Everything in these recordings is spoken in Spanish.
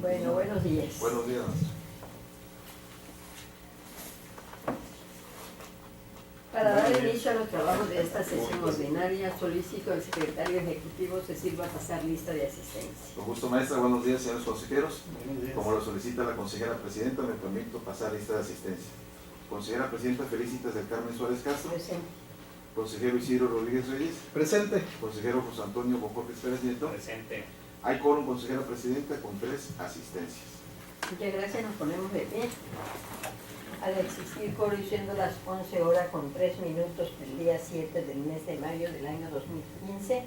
Bueno, buenos días. Buenos días. Para dar inicio a los trabajos de esta sesión ordinaria, solicito al secretario ejecutivo se sirva a pasar lista de asistencia. Con gusto, maestra. Buenos días, señores consejeros. Buenos días. Como lo solicita la consejera presidenta, me permito pasar lista de asistencia. Consejera presidenta Felicitas del Carmen Suárez Castro. Presente. Consejero Isidro Rodríguez Reyes. Presente. Consejero José Antonio Bocortes Pérez Nieto. Presente. Hay quórum, consejera presidenta, con 3 asistencias. Muchas gracias, nos ponemos de pie. Al existir coro y siendo las 11 horas con 3 minutos del día 7 del mes de mayo del año 2015,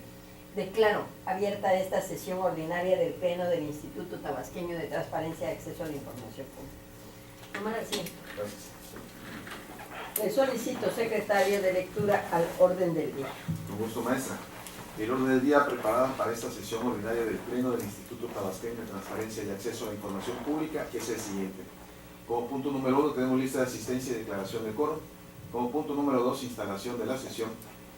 declaro abierta esta sesión ordinaria del Pleno del Instituto Tabasqueño de Transparencia y Acceso a la Información Pública. Tomar asiento. Gracias. Le solicito, secretario, de lectura al orden del día. Con gusto, maestra. El orden del día preparada para esta sesión ordinaria del Pleno del Instituto Tabasqueño de Transparencia y Acceso a la Información Pública es el siguiente. Como punto número 1 tenemos lista de asistencia y declaración de quórum. Como punto número 2, instalación de la sesión.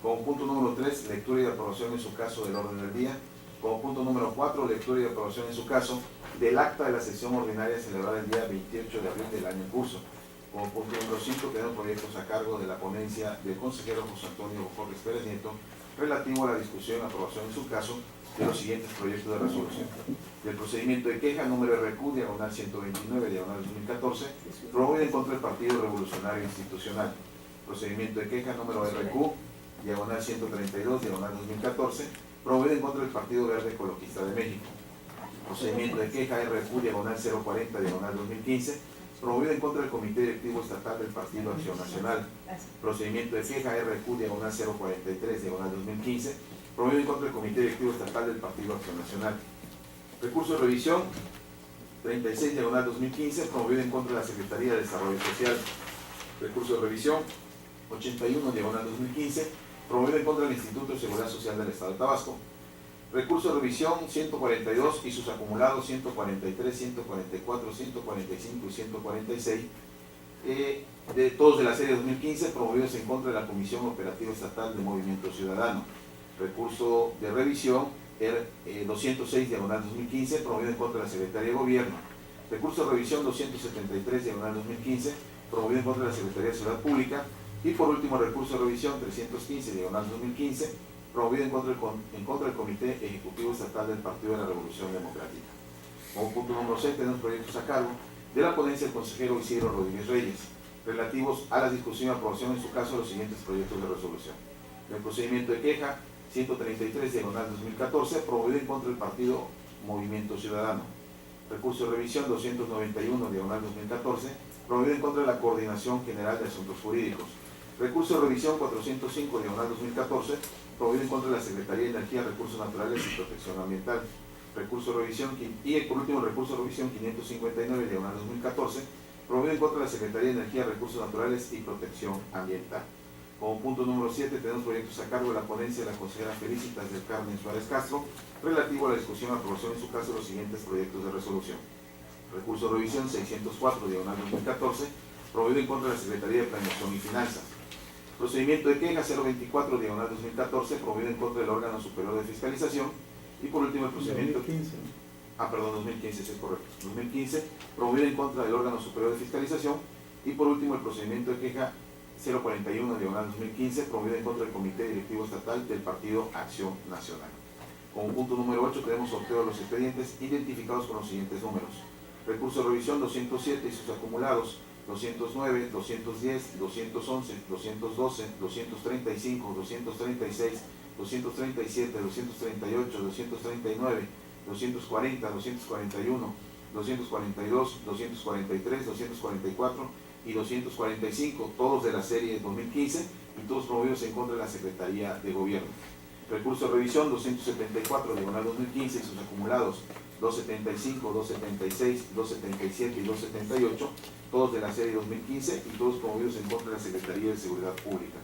Como punto número 3, lectura y aprobación en su caso del orden del día. Como punto número 4, lectura y aprobación en su caso del acta de la sesión ordinaria celebrada el día 28 de abril del año en curso. Como punto número 5, tenemos proyectos a cargo de la ponencia del consejero José Antonio Bocortes Pérez Nieto relativo a la discusión y aprobación en su caso de los siguientes proyectos de resolución. Del procedimiento de queja número RQ, diagonal 129, diagonal 2014, promovido en contra del Partido Revolucionario Institucional. Procedimiento de queja número RQ, diagonal 132, diagonal 2014, promovido en contra del Partido Verde Ecologista de México. Procedimiento de queja RQ, diagonal 040, diagonal 2015, promovido en contra del Comité Directivo Estatal del Partido Acción Nacional. Procedimiento de queja RQ, diagonal 043, diagonal 2015, promovido en contra del Comité Directivo Estatal del Partido Acción Nacional. Recurso de revisión 36, diagonal 2015, promovido en contra de la Secretaría de Desarrollo Social. Recurso de revisión 81, diagonal 2015, promovido en contra del Instituto de Seguridad Social del Estado de Tabasco. Recurso de revisión 142 y sus acumulados 143, 144, 145 y 146, todos de la serie 2015, promovidos en contra de la Comisión Operativa Estatal de Movimiento Ciudadano. Recurso de revisión 206, diagonal 2015, promovido en contra de la Secretaría de Gobierno. Recurso de revisión 273, diagonal 2015, promovido en contra de la Secretaría de Seguridad Pública. Y por último, recurso de revisión 315, diagonal 2015, promovido en contra del Comité Ejecutivo Estatal del Partido de la Revolución Democrática. Como punto número 6, tenemos proyectos a cargo de la ponencia del consejero Isidro Rodríguez Reyes, relativos a la discusión y aprobación en su caso de los siguientes proyectos de resolución. El procedimiento de queja 133, diagonal 2014, promovido en contra del Partido Movimiento Ciudadano. Recurso de revisión 291, diagonal 2014, promovido en contra de la Coordinación General de Asuntos Jurídicos. Recurso de revisión 405, diagonal 2014, promovido en contra de la Secretaría de Energía, Recursos Naturales y Protección Ambiental. Recurso de revisión, y por último el recurso de revisión 559, diagonal 2014, promovido en contra de la Secretaría de Energía, Recursos Naturales y Protección Ambiental. Como punto número 7, tenemos proyectos a cargo de la ponencia de la consejera Felicitas del Carmen Suárez Castro, relativo a la discusión y aprobación en su caso de los siguientes proyectos de resolución. Recurso de revisión 604, diagonal 2014, promovido en contra de la Secretaría de Planeación y Finanzas. Procedimiento de queja 024, diagonal 2014, promovido en contra del órgano superior de fiscalización. Y por último el procedimiento 2015. 2015, sí es correcto, 2015, promovido en contra del órgano superior de fiscalización. Y por último el procedimiento de queja 041, diagonal 2015, promovido en contra del Comité Directivo Estatal del Partido Acción Nacional. Como punto número 8 tenemos sorteo de los expedientes identificados con los siguientes números. Recurso de revisión 207 y sus acumulados 209, 210, 211, 212, 235, 236, 237, 238, 239, 240, 241, 242, 243, 244 y 245, todos de la serie 2015 y todos promovidos en contra de la Secretaría de Gobierno. Recurso de revisión 274, diagonal 2015 y sus acumulados 275, 276, 277 y 278, todos de la serie 2015 y todos promovidos en contra de la Secretaría de Seguridad Pública.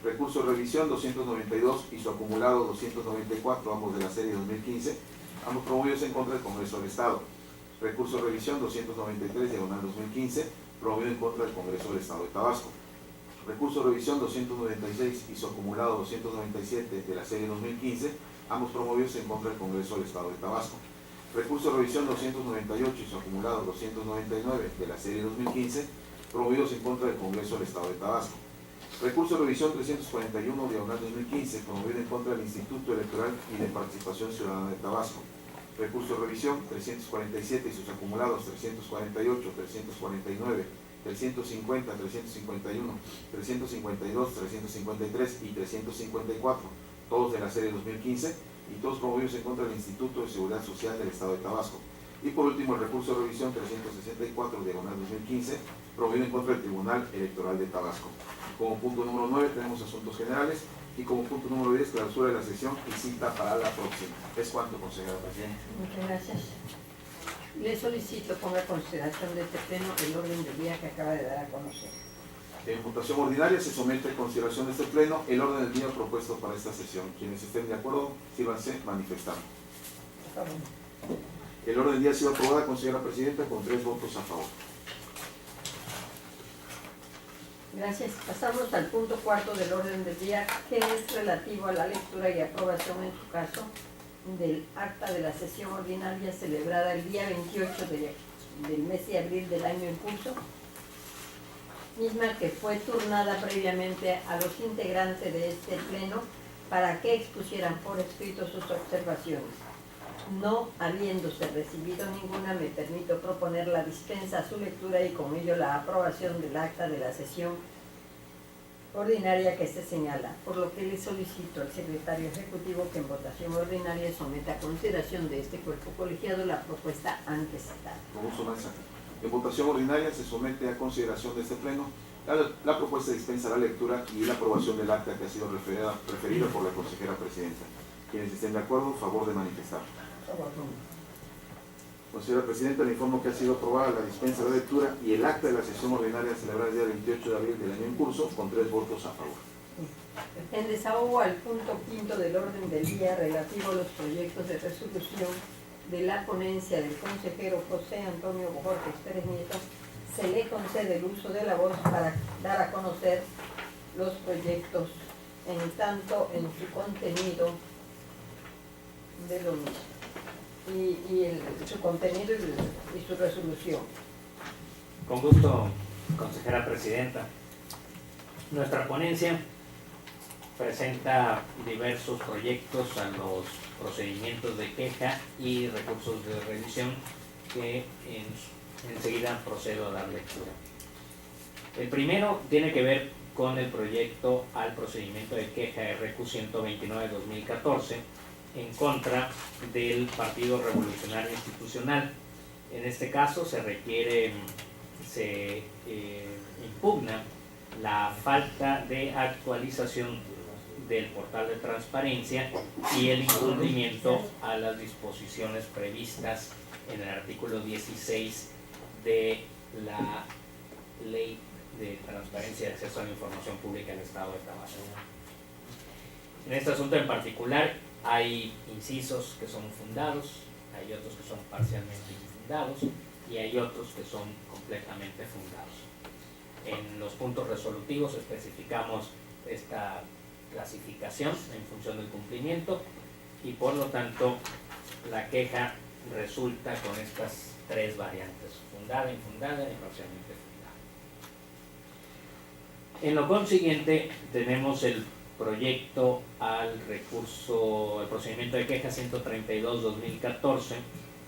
Recurso de revisión 292 y su acumulado 294, ambos de la serie 2015, ambos promovidos en contra del Congreso del Estado. Recurso de revisión 293, diagonal 2015, promovido en contra del Congreso del Estado de Tabasco. Recurso de revisión 296 y su acumulado 297 de la serie 2015, ambos promovidos en contra del Congreso del Estado de Tabasco. Recurso de revisión 298 y su acumulado 299 de la serie 2015, promovidos en contra del Congreso del Estado de Tabasco. Recurso de revisión 341 /2015, promovido en contra del Instituto Electoral y de Participación Ciudadana de Tabasco. Recurso de revisión 347 y sus acumulados 348, 349, 350, 351, 352, 353 y 354, todos de la serie 2015 y todos promovidos en contra del Instituto de Seguridad Social del Estado de Tabasco. Y por último, el recurso de revisión 364 /2015, promovido en contra del Tribunal Electoral de Tabasco. Como punto número 9 tenemos asuntos generales y como punto número 10, clausura de la sesión y cita para la próxima. Es cuanto, consejera presidenta. Muchas gracias. Le solicito ponga a consideración de este pleno el orden del día que acaba de dar a conocer. En votación ordinaria se somete a consideración de este pleno el orden del día propuesto para esta sesión. Quienes estén de acuerdo, sírvanse manifestando. Por favor. El orden del día ha sido aprobado, consejera presidenta, con 3 votos a favor. Gracias. Pasamos al punto cuarto del orden del día, que es relativo a la lectura y aprobación, en su caso, del acta de la sesión ordinaria celebrada el día 28 del mes de abril del año en curso, misma que fue turnada previamente a los integrantes de este pleno para que expusieran por escrito sus observaciones. No habiéndose recibido ninguna, me permito proponer la dispensa a su lectura y con ello la aprobación del acta de la sesión ordinaria que se señala, por lo que le solicito al secretario ejecutivo que en votación ordinaria someta a consideración de este cuerpo colegiado la propuesta antes citada. Con gusto, maestra. En votación ordinaria se somete a consideración de este pleno la propuesta de dispensa a la lectura y la aprobación del acta que ha sido referida por la consejera presidenta. Quienes estén de acuerdo, favor de manifestar. Consejera presidenta, le informo que ha sido aprobada la dispensa de la lectura y el acta de la sesión ordinaria celebrada el día 28 de abril del año en curso, con 3 votos a favor. En desahogo al punto quinto del orden del día relativo a los proyectos de resolución de la ponencia del consejero José Antonio Bojorquez Pérez Nieto, se le concede el uso de la voz para dar a conocer los proyectos en tanto en su contenido de lo mismo su contenido y su resolución. Con gusto, consejera presidenta. Nuestra ponencia presenta diversos proyectos a los procedimientos de queja y recursos de revisión que enseguida procedo a dar lectura. El primero tiene que ver con el proyecto al procedimiento de queja RQ 129/2014 en contra del Partido Revolucionario Institucional. En este caso se impugna la falta de actualización del portal de transparencia y el incumplimiento a las disposiciones previstas en el artículo 16 de la Ley de Transparencia y Acceso a la Información Pública del Estado de Tabasco. En este asunto en particular hay incisos que son fundados, hay otros que son parcialmente infundados y hay otros que son completamente fundados. En los puntos resolutivos especificamos esta clasificación en función del cumplimiento y por lo tanto la queja resulta con estas 3 variantes: fundada, infundada y parcialmente fundada. En lo consiguiente tenemos el proyecto al procedimiento de queja 132/2014,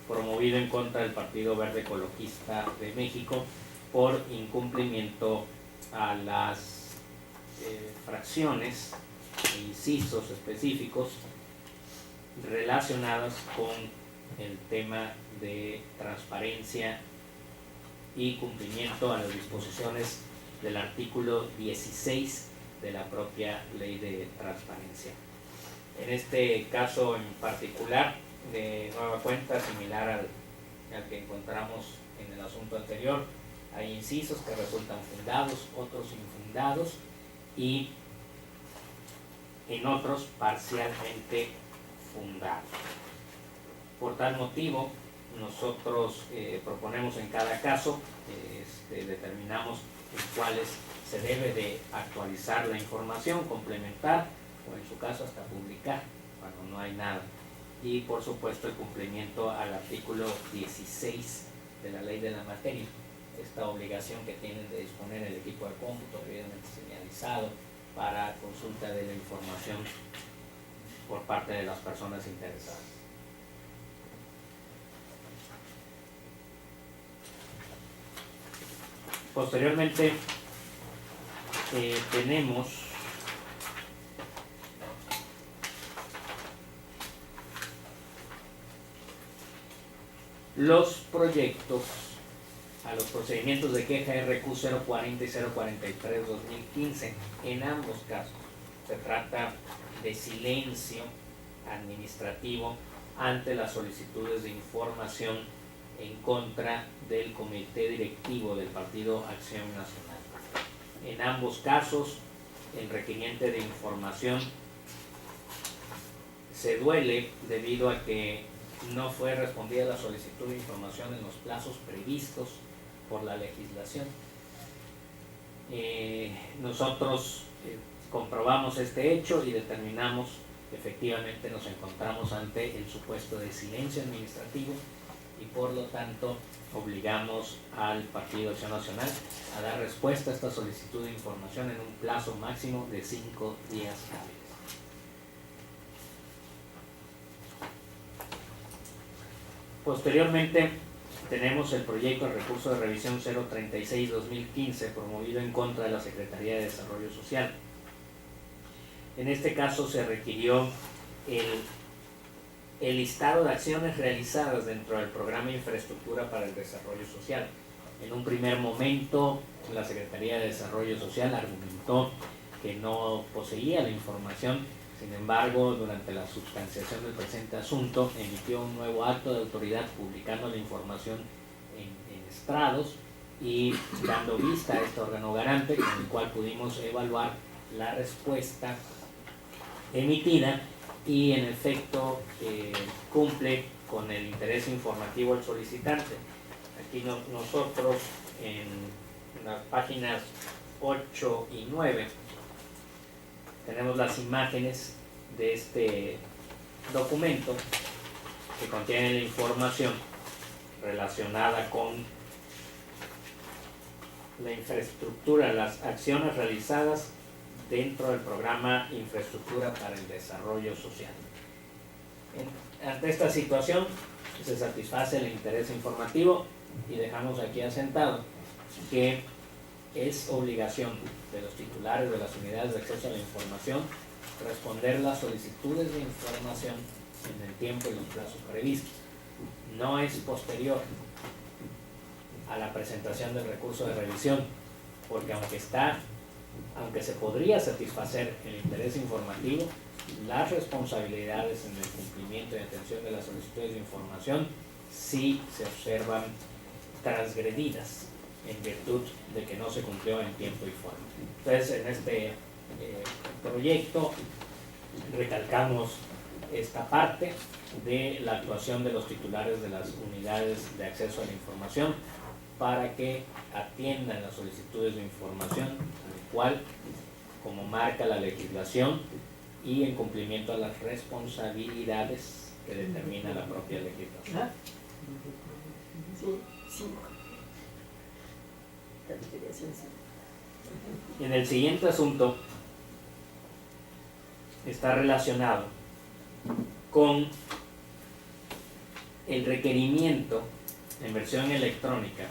promovido en contra del Partido Verde Ecologista de México por incumplimiento a las fracciones e incisos específicos relacionados con el tema de transparencia y cumplimiento a las disposiciones del artículo 16 de la propia Ley de Transparencia. En este caso en particular, de nueva cuenta, similar al que encontramos en el asunto anterior, hay incisos que resultan fundados, otros infundados y en otros parcialmente fundados. Por tal motivo, nosotros proponemos en cada caso, determinamos en cuáles se debe de actualizar la información, complementar o en su caso hasta publicar cuando no hay nada. y por supuesto el cumplimiento al artículo 16 de la ley de la materia, esta obligación que tienen de disponer el equipo de cómputo debidamente señalizado para consulta de la información por parte de las personas interesadas. Posteriormente tenemos los proyectos a los procedimientos de queja RQ 040 y 043-2015. En ambos casos se trata de silencio administrativo ante las solicitudes de información en contra del comité directivo del Partido Acción Nacional. En ambos casos, el requiriente de información se duele debido a que no fue respondida la solicitud de información en los plazos previstos por la legislación. Nosotros comprobamos este hecho y determinamos que efectivamente nos encontramos ante el supuesto de silencio administrativo y por lo tanto obligamos al Partido Acción Nacional a dar respuesta a esta solicitud de información en un plazo máximo de 5 días hábiles. Posteriormente tenemos el proyecto de recurso de revisión 036-2015 promovido en contra de la Secretaría de Desarrollo Social. En este caso se requirió el listado de acciones realizadas dentro del programa Infraestructura para el Desarrollo Social. En un primer momento la Secretaría de Desarrollo Social argumentó que no poseía la información. Sin embargo, durante la substanciación del presente asunto, emitió un nuevo acto de autoridad publicando la información en estrados y dando vista a este órgano garante, con el cual pudimos evaluar la respuesta emitida y en efecto cumple con el interés informativo del solicitante. Aquí nosotros en las páginas 8 y 9 tenemos las imágenes de este documento que contiene la información relacionada con la infraestructura, las acciones realizadas dentro del programa Infraestructura para el Desarrollo Social. Ante esta situación se satisface el interés informativo y dejamos aquí asentado que es obligación de los titulares de las unidades de acceso a la información responder las solicitudes de información en el tiempo y los plazos previstos. No es posterior a la presentación del recurso de revisión, porque aunque se podría satisfacer el interés informativo, las responsabilidades en el cumplimiento y atención de las solicitudes de información sí se observan transgredidas en virtud de que no se cumplió en tiempo y forma. Entonces, en este proyecto recalcamos esta parte de la actuación de los titulares de las unidades de acceso a la información para que atiendan las solicitudes de información al cual, como marca la legislación y en cumplimiento a las responsabilidades que determina la propia legislación. Sí. En el siguiente asunto está relacionado con el requerimiento en versión electrónica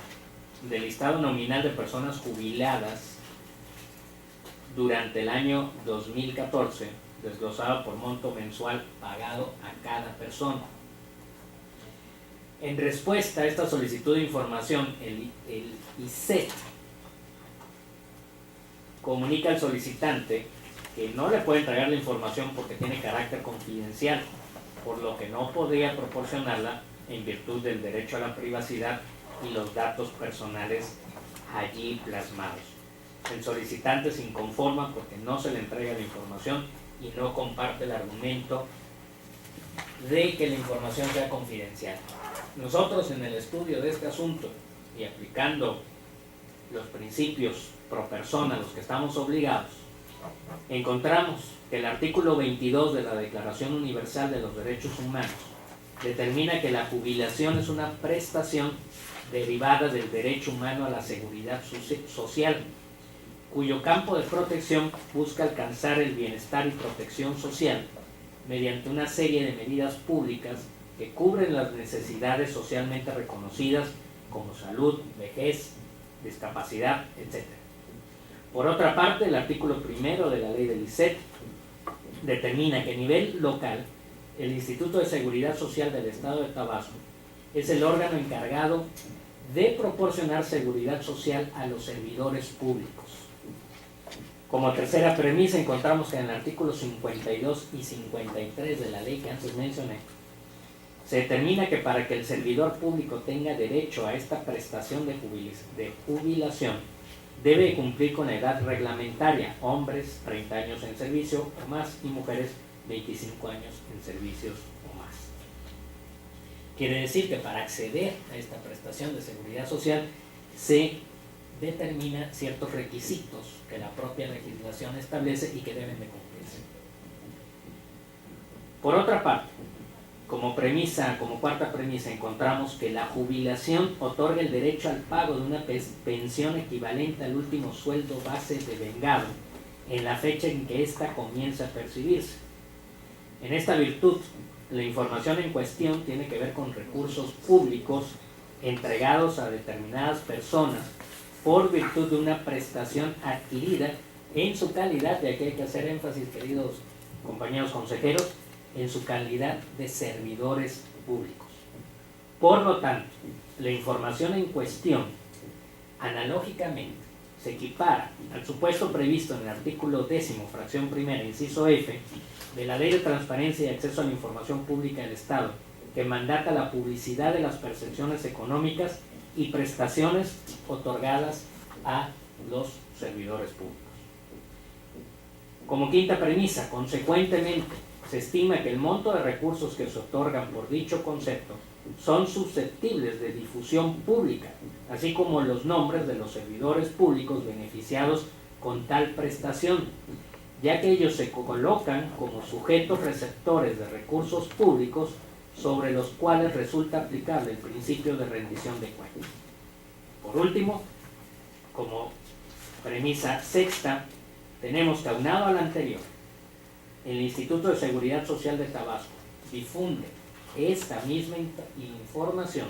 del listado nominal de personas jubiladas durante el año 2014, desglosado por monto mensual pagado a cada persona. En respuesta a esta solicitud de información, el ISET comunica al solicitante que no le puede entregar la información porque tiene carácter confidencial, por lo que no podría proporcionarla en virtud del derecho a la privacidad y los datos personales allí plasmados. El solicitante se inconforma porque no se le entrega la información y no comparte el argumento de que la información sea confidencial. Nosotros, en el estudio de este asunto y aplicando los principios pro persona a los que estamos obligados, encontramos que el artículo 22 de la Declaración Universal de los Derechos Humanos determina que la jubilación es una prestación derivada del derecho humano a la seguridad social, cuyo campo de protección busca alcanzar el bienestar y protección social mediante una serie de medidas públicas que cubren las necesidades socialmente reconocidas como salud, vejez, discapacidad, etc. Por otra parte, el artículo 1 de la ley del ISET determina que a nivel local el Instituto de Seguridad Social del Estado de Tabasco es el órgano encargado de proporcionar seguridad social a los servidores públicos. Como tercera premisa encontramos que en el artículo 52 y 53 de la ley que antes mencioné, se determina que para que el servidor público tenga derecho a esta prestación de jubilación, debe cumplir con la edad reglamentaria, hombres 30 años en servicio o más y mujeres 25 años en servicios o más. Quiere decir que para acceder a esta prestación de seguridad social se determina ciertos requisitos que la propia legislación establece y que deben de cumplirse. Por otra parte, como cuarta premisa, encontramos que la jubilación otorga el derecho al pago de una pensión equivalente al último sueldo base devengado en la fecha en que ésta comienza a percibirse. En esta virtud, la información en cuestión tiene que ver con recursos públicos entregados a determinadas personas por virtud de una prestación adquirida en su calidad, y aquí hay que hacer énfasis, queridos compañeros consejeros, en su calidad de servidores públicos. Por lo tanto, la información en cuestión, analógicamente, se equipara al supuesto previsto en el artículo 10, fracción primera, inciso F, de la Ley de Transparencia y Acceso a la Información Pública del Estado, que mandata la publicidad de las percepciones económicas y prestaciones otorgadas a los servidores públicos. Como quinta premisa, consecuentemente, se estima que el monto de recursos que se otorgan por dicho concepto son susceptibles de difusión pública, así como los nombres de los servidores públicos beneficiados con tal prestación, ya que ellos se colocan como sujetos receptores de recursos públicos sobre los cuales resulta aplicable el principio de rendición de cuentas. Por último, como premisa sexta, tenemos que, aunado al anterior, el Instituto de Seguridad Social de Tabasco difunde esta misma información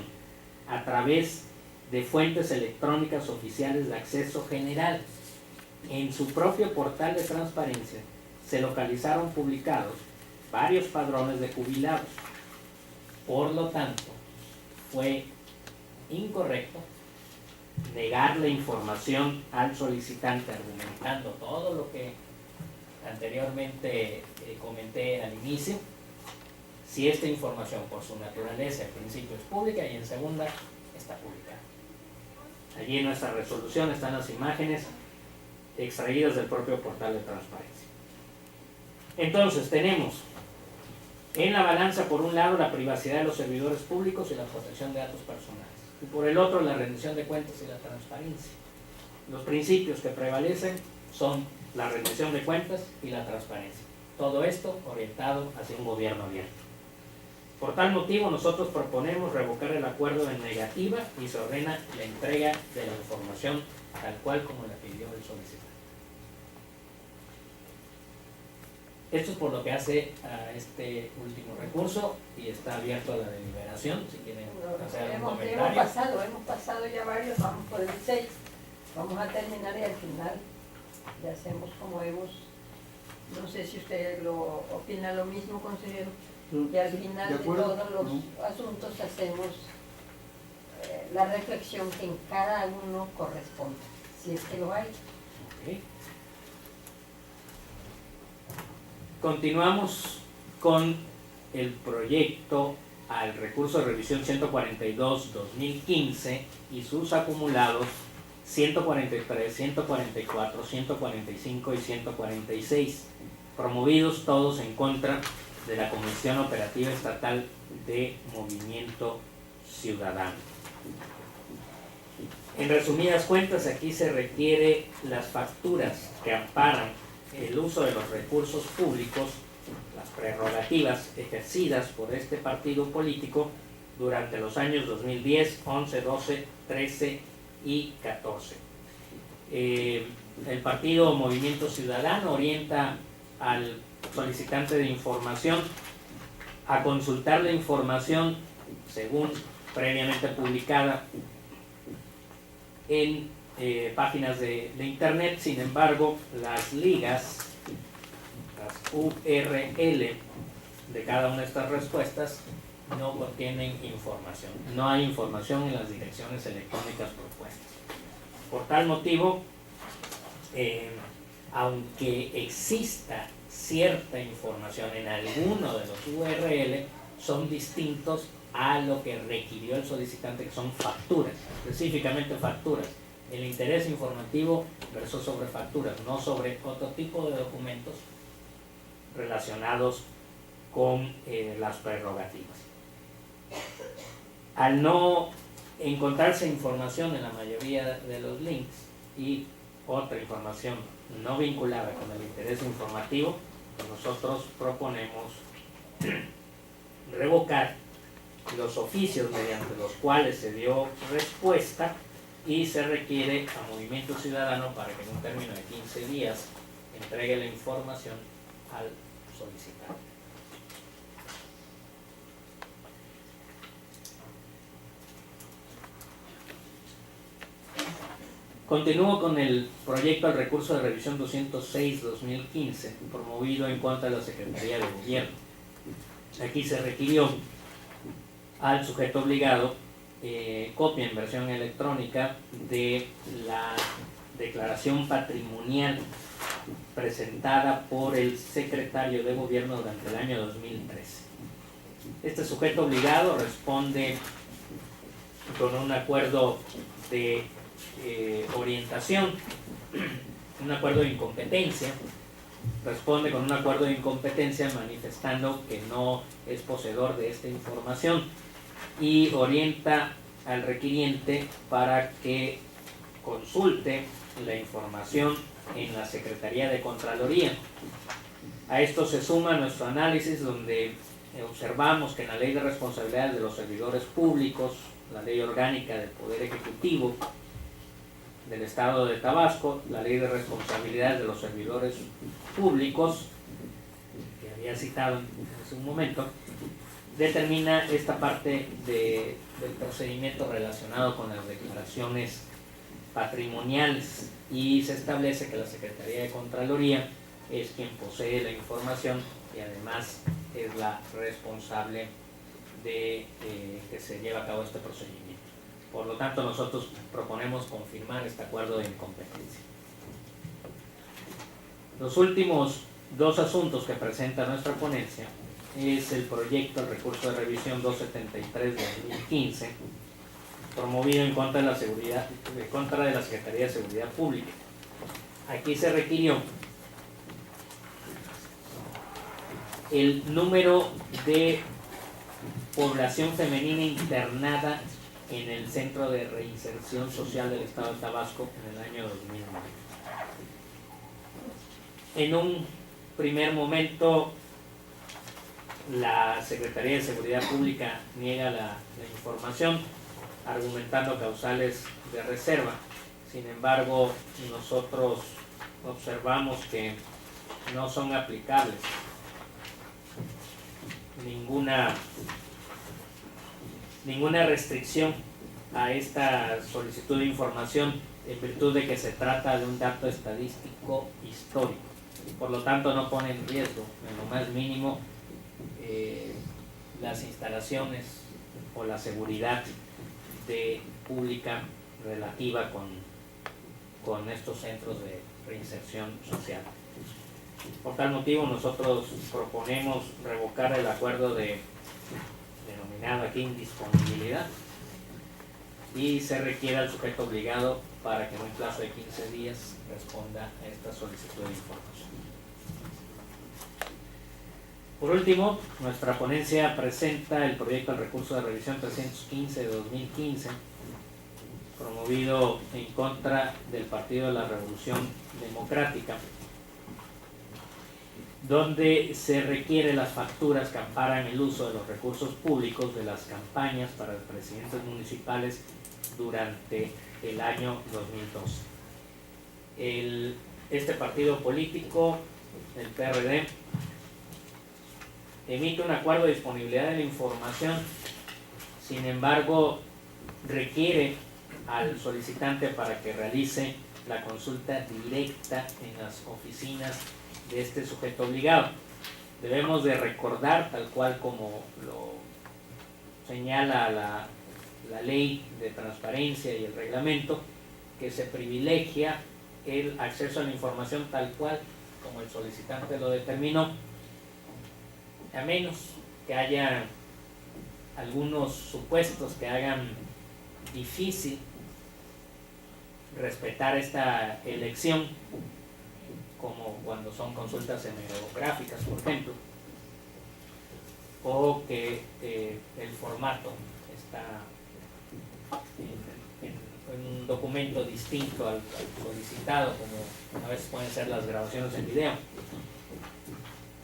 a través de fuentes electrónicas oficiales de acceso general. En su propio portal de transparencia se localizaron publicados varios padrones de jubilados. Por lo tanto, fue incorrecto negar la información al solicitante, argumentando todo lo que anteriormente comenté al inicio, si esta información por su naturaleza en principio es pública y en segunda está publicada. Allí en nuestra resolución están las imágenes extraídas del propio portal de transparencia. Entonces tenemos en la balanza, por un lado, la privacidad de los servidores públicos y la protección de datos personales, y por el otro, la rendición de cuentas y la transparencia. Los principios que prevalecen son la rendición de cuentas y la transparencia. Todo esto orientado hacia un gobierno abierto. Por tal motivo, nosotros proponemos revocar el acuerdo en negativa y se ordena la entrega de la información tal cual como la pidió el solicitante. Esto es por lo que hace a este último recurso y está abierto a la deliberación, si quieren hacer algún comentario. Hemos pasado ya varios, vamos por el 6, vamos a terminar y al final le hacemos como hemos, no sé si usted lo opina lo mismo, consejero, y al final de todos los asuntos hacemos la reflexión que en cada uno corresponde, si es que lo hay. Okay. Continuamos con el proyecto al recurso de revisión 142-2015 y sus acumulados 143, 144, 145 y 146, promovidos todos en contra de la Comisión Operativa Estatal de Movimiento Ciudadano. En resumidas cuentas, aquí se requiere las facturas que amparan el uso de los recursos públicos, las prerrogativas ejercidas por este partido político durante los años 2010, 11, 12, 13 y 14. El partido Movimiento Ciudadano orienta al solicitante de información a consultar la información según previamente publicada en páginas de internet. Sin embargo, las ligas, las URL de cada una de estas respuestas no contienen información. No hay información en las direcciones electrónicas propuestas. Por tal motivo, aunque exista cierta información en alguno de los URL, son distintos a lo que requirió el solicitante, que son facturas, específicamente facturas. El interés informativo versó sobre facturas, no sobre otro tipo de documentos relacionados con las prerrogativas. Al no encontrarse información en la mayoría de los links y otra información no vinculada con el interés informativo, nosotros proponemos revocar los oficios mediante los cuales se dio respuesta y se requiere a Movimiento Ciudadano para que en un término de 15 días entregue la información al solicitante. Continúo con el proyecto al recurso de revisión 206-2015, promovido en contra de la Secretaría de Gobierno. Aquí se requirió al sujeto obligado copia en versión electrónica de la declaración patrimonial presentada por el secretario de Gobierno durante el año 2013. Este sujeto obligado responde con un acuerdo de orientación, un acuerdo de incompetencia, responde con un acuerdo de incompetencia manifestando que no es poseedor de esta información y orienta al requiriente para que consulte la información en la Secretaría de Contraloría. A esto se suma nuestro análisis donde observamos que en la Ley de Responsabilidades de los Servidores Públicos, la Ley Orgánica del Poder Ejecutivo del Estado de Tabasco, la Ley de Responsabilidades de los Servidores Públicos, que había citado hace un momento, determina esta parte del procedimiento relacionado con las declaraciones patrimoniales y se establece que la Secretaría de Contraloría es quien posee la información y además es la responsable de que se lleve a cabo este procedimiento. Por lo tanto, nosotros proponemos confirmar este acuerdo de incompetencia. Los últimos dos asuntos que presenta nuestra ponencia es el proyecto al recurso de revisión 273-2015, promovido en contra de la Secretaría de Seguridad Pública. Aquí se requirió el número de población femenina internada en el Centro de Reinserción Social del Estado de Tabasco en el año 2009. En un primer momento, la Secretaría de Seguridad Pública niega la información, argumentando causales de reserva. Sin embargo, nosotros observamos que no son aplicables ninguna restricción a esta solicitud de información en virtud de que se trata de un dato estadístico histórico. Por lo tanto, no pone en riesgo en lo más mínimo las instalaciones o la seguridad pública relativa con estos centros de reinserción social. Por tal motivo, nosotros proponemos revocar el acuerdo denominado aquí indisponibilidad y se requiere al sujeto obligado para que en un plazo de 15 días responda a esta solicitud de información. Por último, nuestra ponencia presenta el proyecto al recurso de revisión 315 de 2015, promovido en contra del Partido de la Revolución Democrática. donde se requiere las facturas que amparan el uso de los recursos públicos de las campañas para los presidentes municipales durante el año 2012. Este partido político, el PRD, emite un acuerdo de disponibilidad de la información, sin embargo, requiere al solicitante para que realice la consulta directa en las oficinas de este sujeto obligado. Debemos de recordar, tal cual como lo señala la ley de transparencia y el reglamento, que se privilegia el acceso a la información tal cual como el solicitante lo determinó, a menos que haya algunos supuestos que hagan difícil respetar esta elección, como cuando son consultas hemerográficas, por ejemplo, o que el formato está en un documento distinto al solicitado, como a veces pueden ser las grabaciones en video.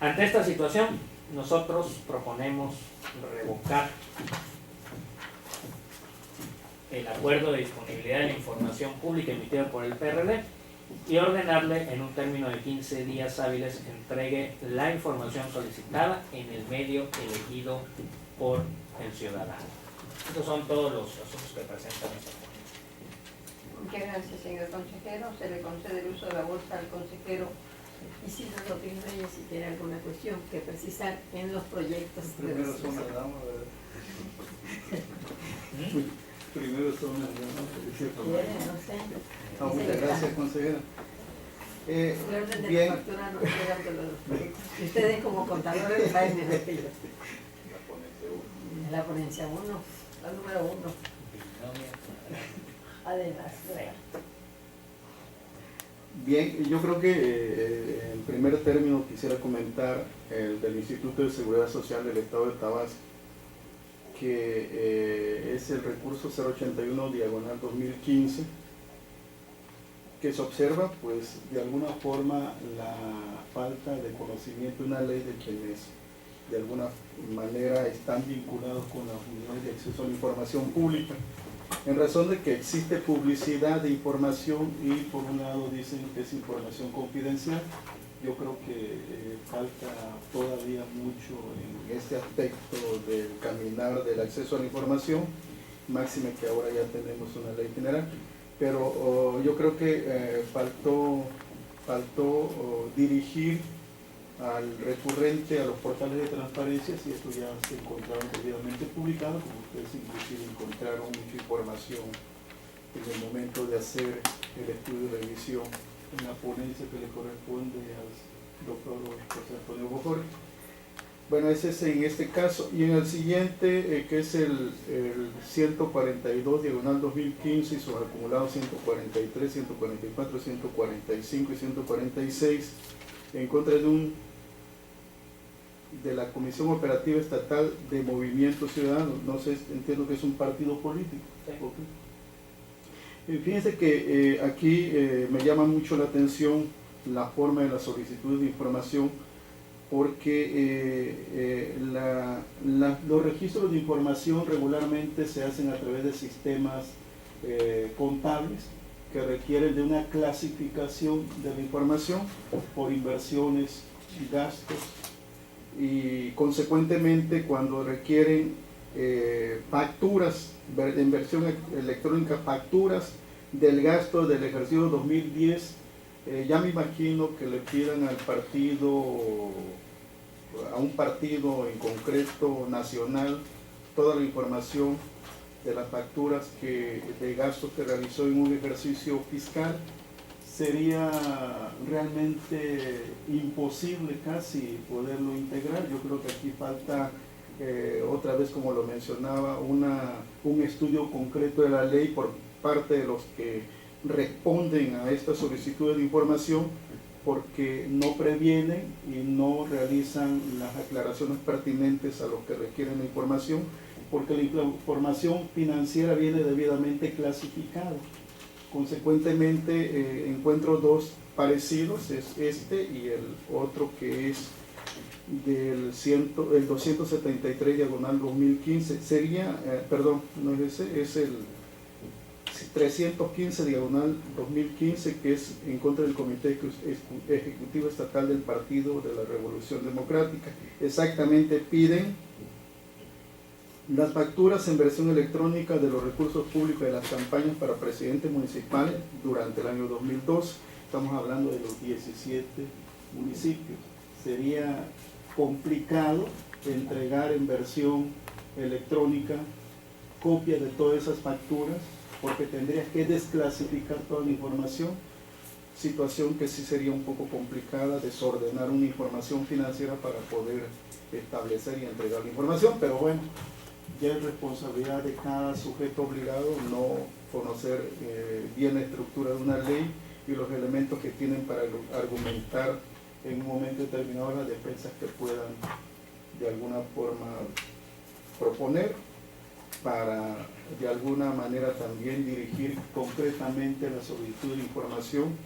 Ante esta situación, nosotros proponemos revocar el acuerdo de disponibilidad de la información pública emitido por el PRD y ordenarle en un término de 15 días hábiles entregue la información solicitada en el medio elegido por el ciudadano. Estos son todos los asuntos que presentan esta ponencia. Muchas gracias, señor consejero. Se le concede el uso de la voz al consejero Isidro López Reyes si tiene alguna cuestión que precisar en los proyectos. Primero son las damas, Primero son las damas. No sé. Muchas gracias, consejera. El orden de Bien. la factura no llega de los proyectos. Y ustedes como contadores saben de lo que yo. La ponencia 1, la número 1. Además, ¿verdad? Bien, yo creo que en primer término quisiera comentar el del Instituto de Seguridad Social del Estado de Tabasco, que es el recurso 081/2015, que se observa pues de alguna forma la falta de conocimiento de una ley de quienes de alguna manera están vinculados con las unidades de acceso a la información pública, en razón de que existe publicidad de información y por un lado dicen que es información confidencial. Yo creo que falta todavía mucho en este aspecto del caminar del acceso a la información, máxime que ahora ya tenemos una ley general, pero yo creo que faltó dirigir al recurrente a los portales de transparencia, si esto ya se encontraron debidamente publicado, como ustedes inclusive encontraron mucha información en el momento de hacer el estudio de revisión en la ponencia que le corresponde al doctor José Antonio Bojorquez. Bueno, ese es en este caso, y en el siguiente, que es el 142/2015 y sus acumulados 143, 144, 145 y 146, en contra de la Comisión Operativa Estatal de Movimiento Ciudadano. No sé, entiendo que es un partido político. Sí. Okay. Fíjense que aquí me llama mucho la atención la forma de la solicitud de información, porque los registros de información regularmente se hacen a través de sistemas contables que requieren de una clasificación de la información por inversiones y gastos, y consecuentemente cuando requieren facturas de inversión electrónica, facturas del gasto del ejercicio 2010, ya me imagino que le pidan a un partido en concreto nacional toda la información de las facturas de gastos que realizó en un ejercicio fiscal. Sería realmente imposible casi poderlo integrar. Yo creo que aquí falta, otra vez como lo mencionaba, un estudio concreto de la ley por parte de los que responden a esta solicitud de información, porque no previenen y no realizan las aclaraciones pertinentes a los que requieren la información, porque la información financiera viene debidamente clasificada. Consecuentemente encuentro dos parecidos, es este y el otro que es el 273 diagonal 2015. Sería, perdón, no es ese, es el 315 diagonal 2015, que es en contra del Comité Ejecutivo Estatal del Partido de la Revolución Democrática. Exactamente piden las facturas en versión electrónica de los recursos públicos de las campañas para presidentes municipales durante el año 2012. Estamos hablando de los 17 municipios. Sería complicado entregar en versión electrónica copias de todas esas facturas, porque tendrías que desclasificar toda la información, situación que sí sería un poco complicada, desordenar una información financiera para poder establecer y entregar la información, pero bueno, ya es responsabilidad de cada sujeto obligado no conocer bien la estructura de una ley y los elementos que tienen para argumentar en un momento determinado las defensas que puedan de alguna forma proponer, para de alguna manera también dirigir concretamente la solicitud de información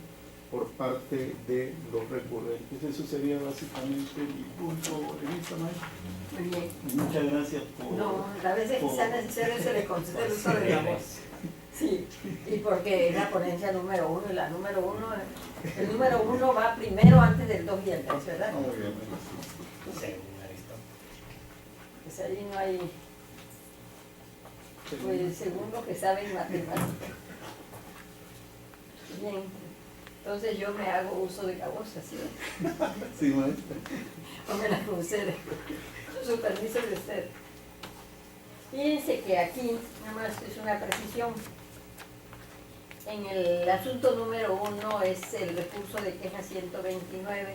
por parte de los recurrentes. Eso sería básicamente mi punto de vista, maestro. Muy bien. Muchas gracias por... No, a veces quizás necesario se le concede el uso de la voz. Sí, y porque es la ponencia número 1 y la número 1, el número 1 va primero antes del 2 y el 3, ¿verdad? Muy bien. Sí. Pues ahí no hay, pues según lo que saben matemáticas. Bien, entonces yo me hago uso de la voz, ¿sí? Sí, maestra. No me la concede. Su permiso de usted. Fíjense que aquí, nada más es una precisión. En el asunto número 1 es el recurso de queja 129.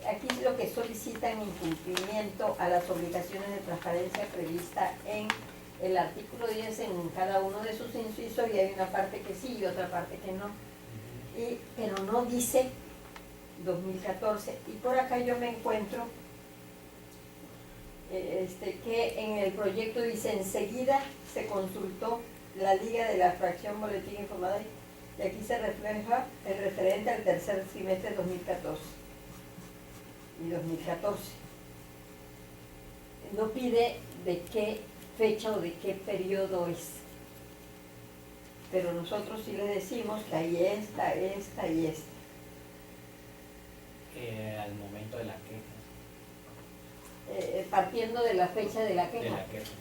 Aquí lo que solicitan incumplimiento a las obligaciones de transparencia prevista en el artículo 10 en cada uno de sus incisos, y hay una parte que sí y otra parte que no. Pero no dice 2014. Y por acá yo me encuentro que en el proyecto dice: enseguida se consultó la liga de la fracción boletín informado, y aquí se refleja el referente al tercer trimestre de 2014 y 2014. No pide de qué fecha o de qué periodo es, pero nosotros sí le decimos que hay esta y esta. Al momento de la queja. Partiendo de la fecha de la queja. De la queja.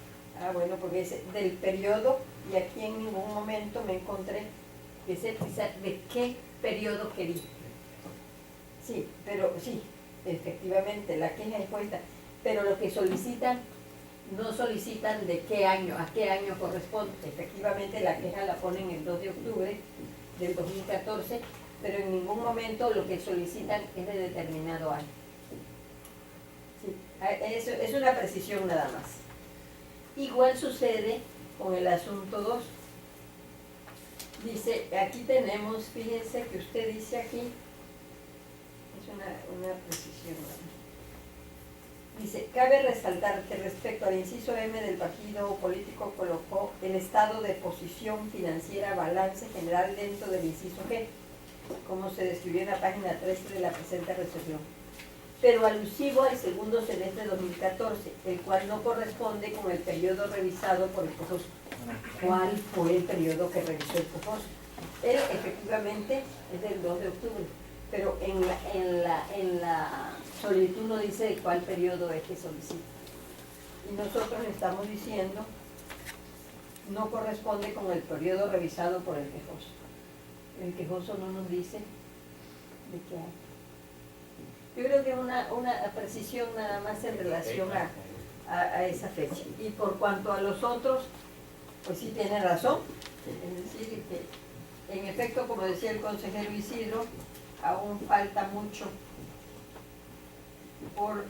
Ah, bueno, porque es del periodo, y aquí en ningún momento me encontré que se precisa de qué periodo quería. Sí, pero sí, efectivamente, la queja es puesta, pero lo que solicitan, no solicitan de qué año, a qué año corresponde. Efectivamente, la queja la ponen el 2 de octubre del 2014, pero en ningún momento lo que solicitan es de determinado año. Sí, es una precisión nada más. Igual sucede con el asunto 2. Dice, aquí tenemos, fíjense que usted dice aquí, es una precisión. Dice, cabe resaltar que respecto al inciso M del partido político colocó el estado de posición financiera balance general dentro del inciso G, como se describió en la página 13 de la presente resolución, pero alusivo al segundo semestre de 2014, el cual no corresponde con el periodo revisado por el COFOS. ¿Cuál fue el periodo que revisó el COFOS? Él efectivamente es del 2 de octubre, pero en la solicitud no dice de cuál periodo es que solicita. Y nosotros le estamos diciendo no corresponde con el periodo revisado por el quejoso. El quejoso no nos dice de qué año. Yo creo que es una precisión nada más en relación a esa fecha. Y por cuanto a los otros, pues sí tiene razón. Es decir, que en efecto, como decía el consejero Isidro, aún falta mucho por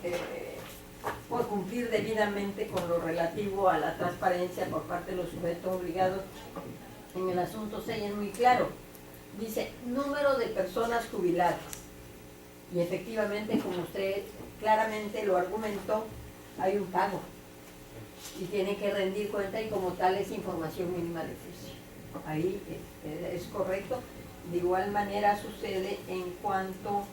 cumplir debidamente con lo relativo a la transparencia por parte de los sujetos obligados. En el asunto 6 es muy claro. Dice, número de personas jubiladas. Y efectivamente, como usted claramente lo argumentó, hay un pago y tiene que rendir cuenta, y como tal es información mínima de oficio. ahí es correcto. De igual manera sucede en cuanto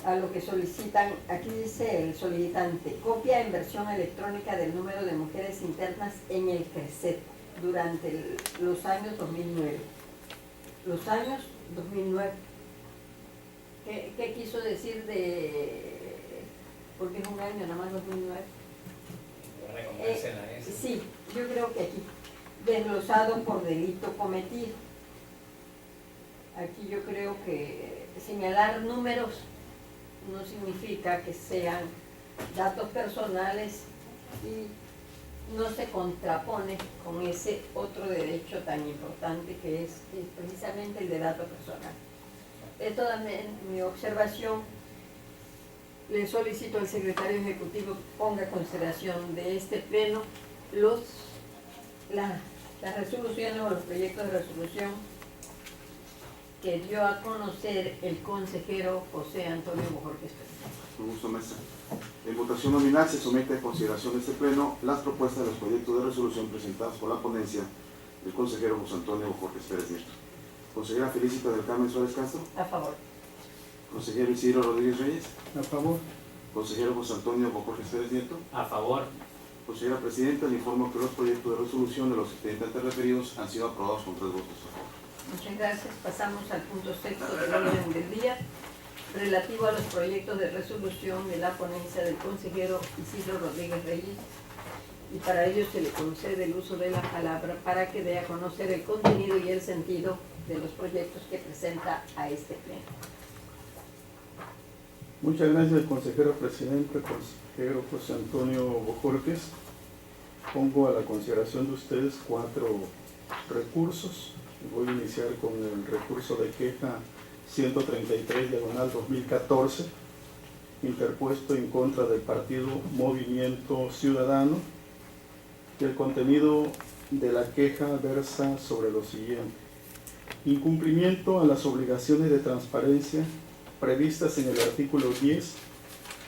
a lo que solicitan, aquí dice el solicitante, copia en versión electrónica del número de mujeres internas en el CRECET durante los años 2009. Los años 2009. ¿Qué quiso decir de...? Porque es un año, nada más 2009. Sí, yo creo que aquí, desglosado por delito cometido. Aquí yo creo que señalar números no significa que sean datos personales y no se contrapone con ese otro derecho tan importante que es precisamente el de dato personal. Esto también mi observación. Le solicito al secretario ejecutivo que ponga a consideración de este pleno las resoluciones o los proyectos de resolución que dio a conocer el consejero José Antonio Bojorquez Pérez. Con gusto, maestra. En votación nominal se somete a consideración de este pleno las propuestas de los proyectos de resolución presentadas por la ponencia del consejero José Antonio Bojorquez Pérez Nieto. Consejera Felicita del Carmen Suárez Castro. A favor. Consejero Isidro Rodríguez Reyes. A favor. Consejero José Antonio Bojorquez Pérez Nieto. A favor. Consejera Presidenta, le informo que los proyectos de resolución de los expedientes referidos han sido aprobados con 3 votos a favor. Muchas gracias. Pasamos al punto sexto del orden del día, relativo a los proyectos de resolución de la ponencia del consejero Isidro Rodríguez Reyes, y para ello se le concede el uso de la palabra para que dé a conocer el contenido y el sentido de los proyectos que presenta a este pleno. Muchas gracias, consejero presidente, consejero José Antonio Bojorquez. Pongo a la consideración de ustedes 4 recursos. Voy a iniciar con el recurso de queja 133/2014, interpuesto en contra del partido Movimiento Ciudadano. Y el contenido de la queja versa sobre lo siguiente: incumplimiento a las obligaciones de transparencia previstas en el artículo 10,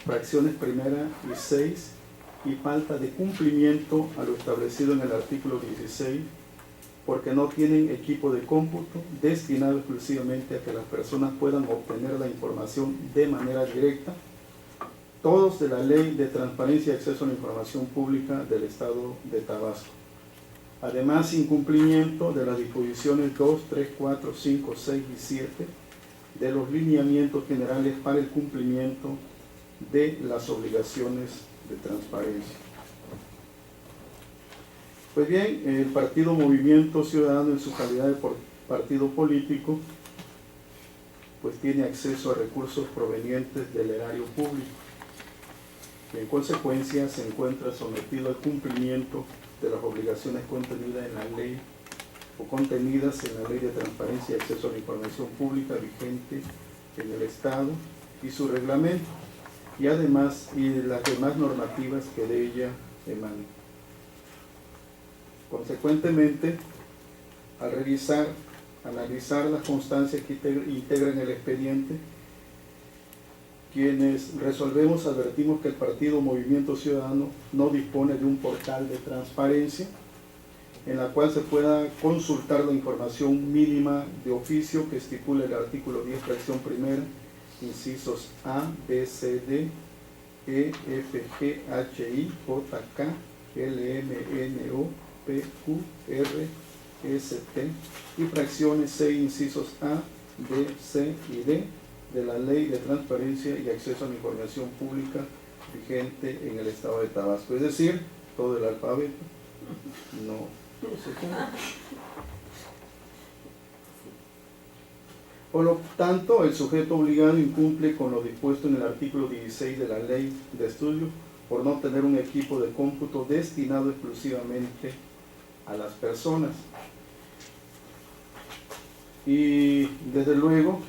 fracciones primera y 6, y falta de cumplimiento a lo establecido en el artículo 16, porque no tienen equipo de cómputo destinado exclusivamente a que las personas puedan obtener la información de manera directa, todos de la Ley de Transparencia y Acceso a la Información Pública del Estado de Tabasco. Además, incumplimiento de las disposiciones 2, 3, 4, 5, 6 y 7 de los lineamientos generales para el cumplimiento de las obligaciones de transparencia. Pues bien, el partido Movimiento Ciudadano, en su calidad de partido político, pues tiene acceso a recursos provenientes del erario público y en consecuencia se encuentra sometido al cumplimiento de las obligaciones contenidas en la ley o contenidas en la Ley de Transparencia y Acceso a la Información Pública vigente en el Estado y su reglamento, y además las demás normativas que de ella emanan. Consecuentemente, al analizar las constancias que integran el expediente, quienes resolvemos advertimos que el partido Movimiento Ciudadano no dispone de un portal de transparencia en la cual se pueda consultar la información mínima de oficio que estipula el artículo 10, fracción primera, incisos A, B, C, D, E, F, G, H, I, J, K, L, M, N, O, P, Q, R, S, T y fracciones C, incisos A, B, C y D de la Ley de Transparencia y Acceso a la Información Pública vigente en el Estado de Tabasco. Es decir, todo el alfabeto no se cumple. Por lo tanto, el sujeto obligado incumple con lo dispuesto en el artículo 16 de la Ley de Estudio por no tener un equipo de cómputo destinado exclusivamente a las personas. Y desde luego,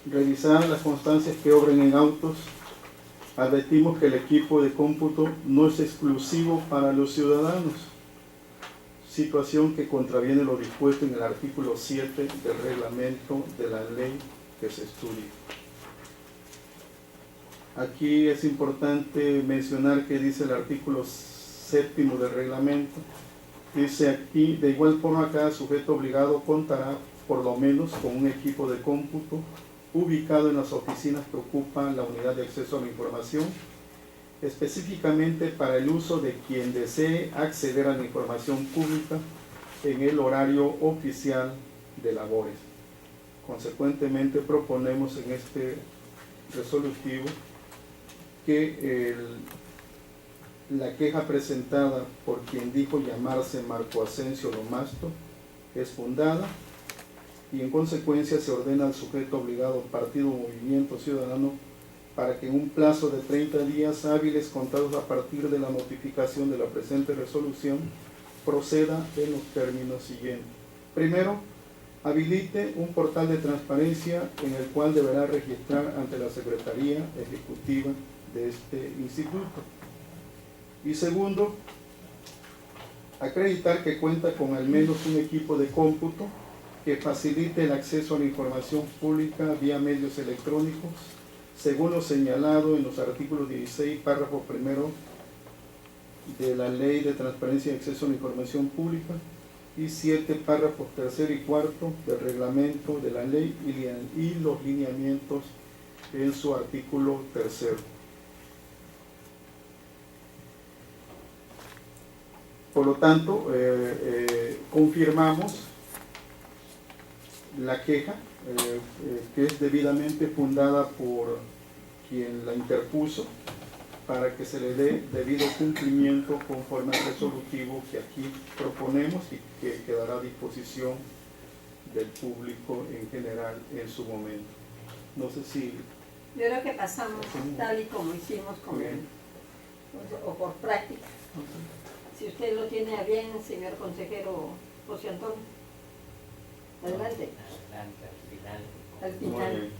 revisar las constancias que obren en autos, advertimos que el equipo de cómputo no es exclusivo para los ciudadanos, situación que contraviene lo dispuesto en el artículo 7 del reglamento de la ley que se estudia. Aquí es importante mencionar que dice el artículo 7 del reglamento Dice aquí, de igual forma cada sujeto obligado contará por lo menos con un equipo de cómputo ubicado en las oficinas que ocupan la unidad de acceso a la información, específicamente para el uso de quien desee acceder a la información pública en el horario oficial de labores. Consecuentemente proponemos en este resolutivo que la queja presentada por quien dijo llamarse Marco Asensio Lomasto es fundada y en consecuencia se ordena al sujeto obligado Partido Movimiento Ciudadano para que en un plazo de 30 días hábiles contados a partir de la notificación de la presente resolución proceda en los términos siguientes. Primero, habilite un portal de transparencia en el cual deberá registrar ante la Secretaría Ejecutiva de este instituto. Y segundo, acreditar que cuenta con al menos un equipo de cómputo que facilite el acceso a la información pública vía medios electrónicos, según lo señalado en los artículos 16, párrafo primero de la Ley de Transparencia y Acceso a la Información Pública y 7 párrafos tercero y cuarto del reglamento de la ley y los lineamientos en su artículo tercero. Por lo tanto, confirmamos la queja que es debidamente fundada por quien la interpuso para que se le dé debido cumplimiento conforme al resolutivo que aquí proponemos y que quedará a disposición del público en general en su momento. No sé si... Yo creo que pasamos tal y como hicimos con él, o por práctica. Si usted lo tiene a bien, señor consejero José Antonio. Adelante. Al final.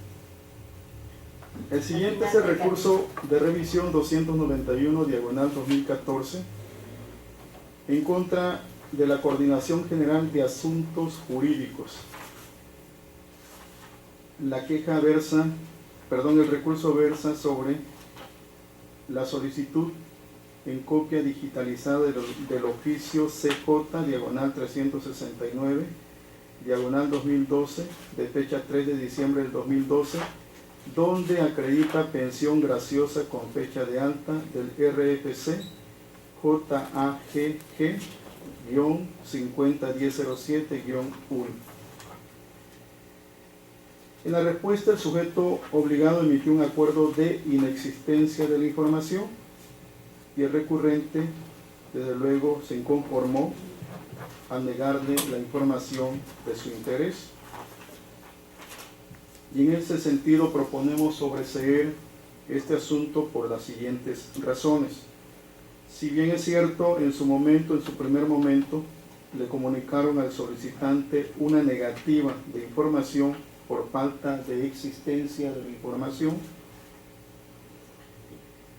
El siguiente es el recurso de revisión 291, diagonal 2014, en contra de la Coordinación General de Asuntos Jurídicos. La queja versa, el recurso versa sobre la solicitud en copia digitalizada del oficio CJ, diagonal 369, diagonal 2012, de fecha 3 de diciembre del 2012, donde acredita pensión graciosa con fecha de alta del RFC JAGG-501007-1. En la respuesta, el sujeto obligado emitió un acuerdo de inexistencia de la información y el recurrente, desde luego, se inconformó a negarle la información de su interés. Y en ese sentido proponemos sobreseer este asunto por las siguientes razones. Si bien es cierto, en su primer momento, le comunicaron al solicitante una negativa de información por falta de existencia de la información,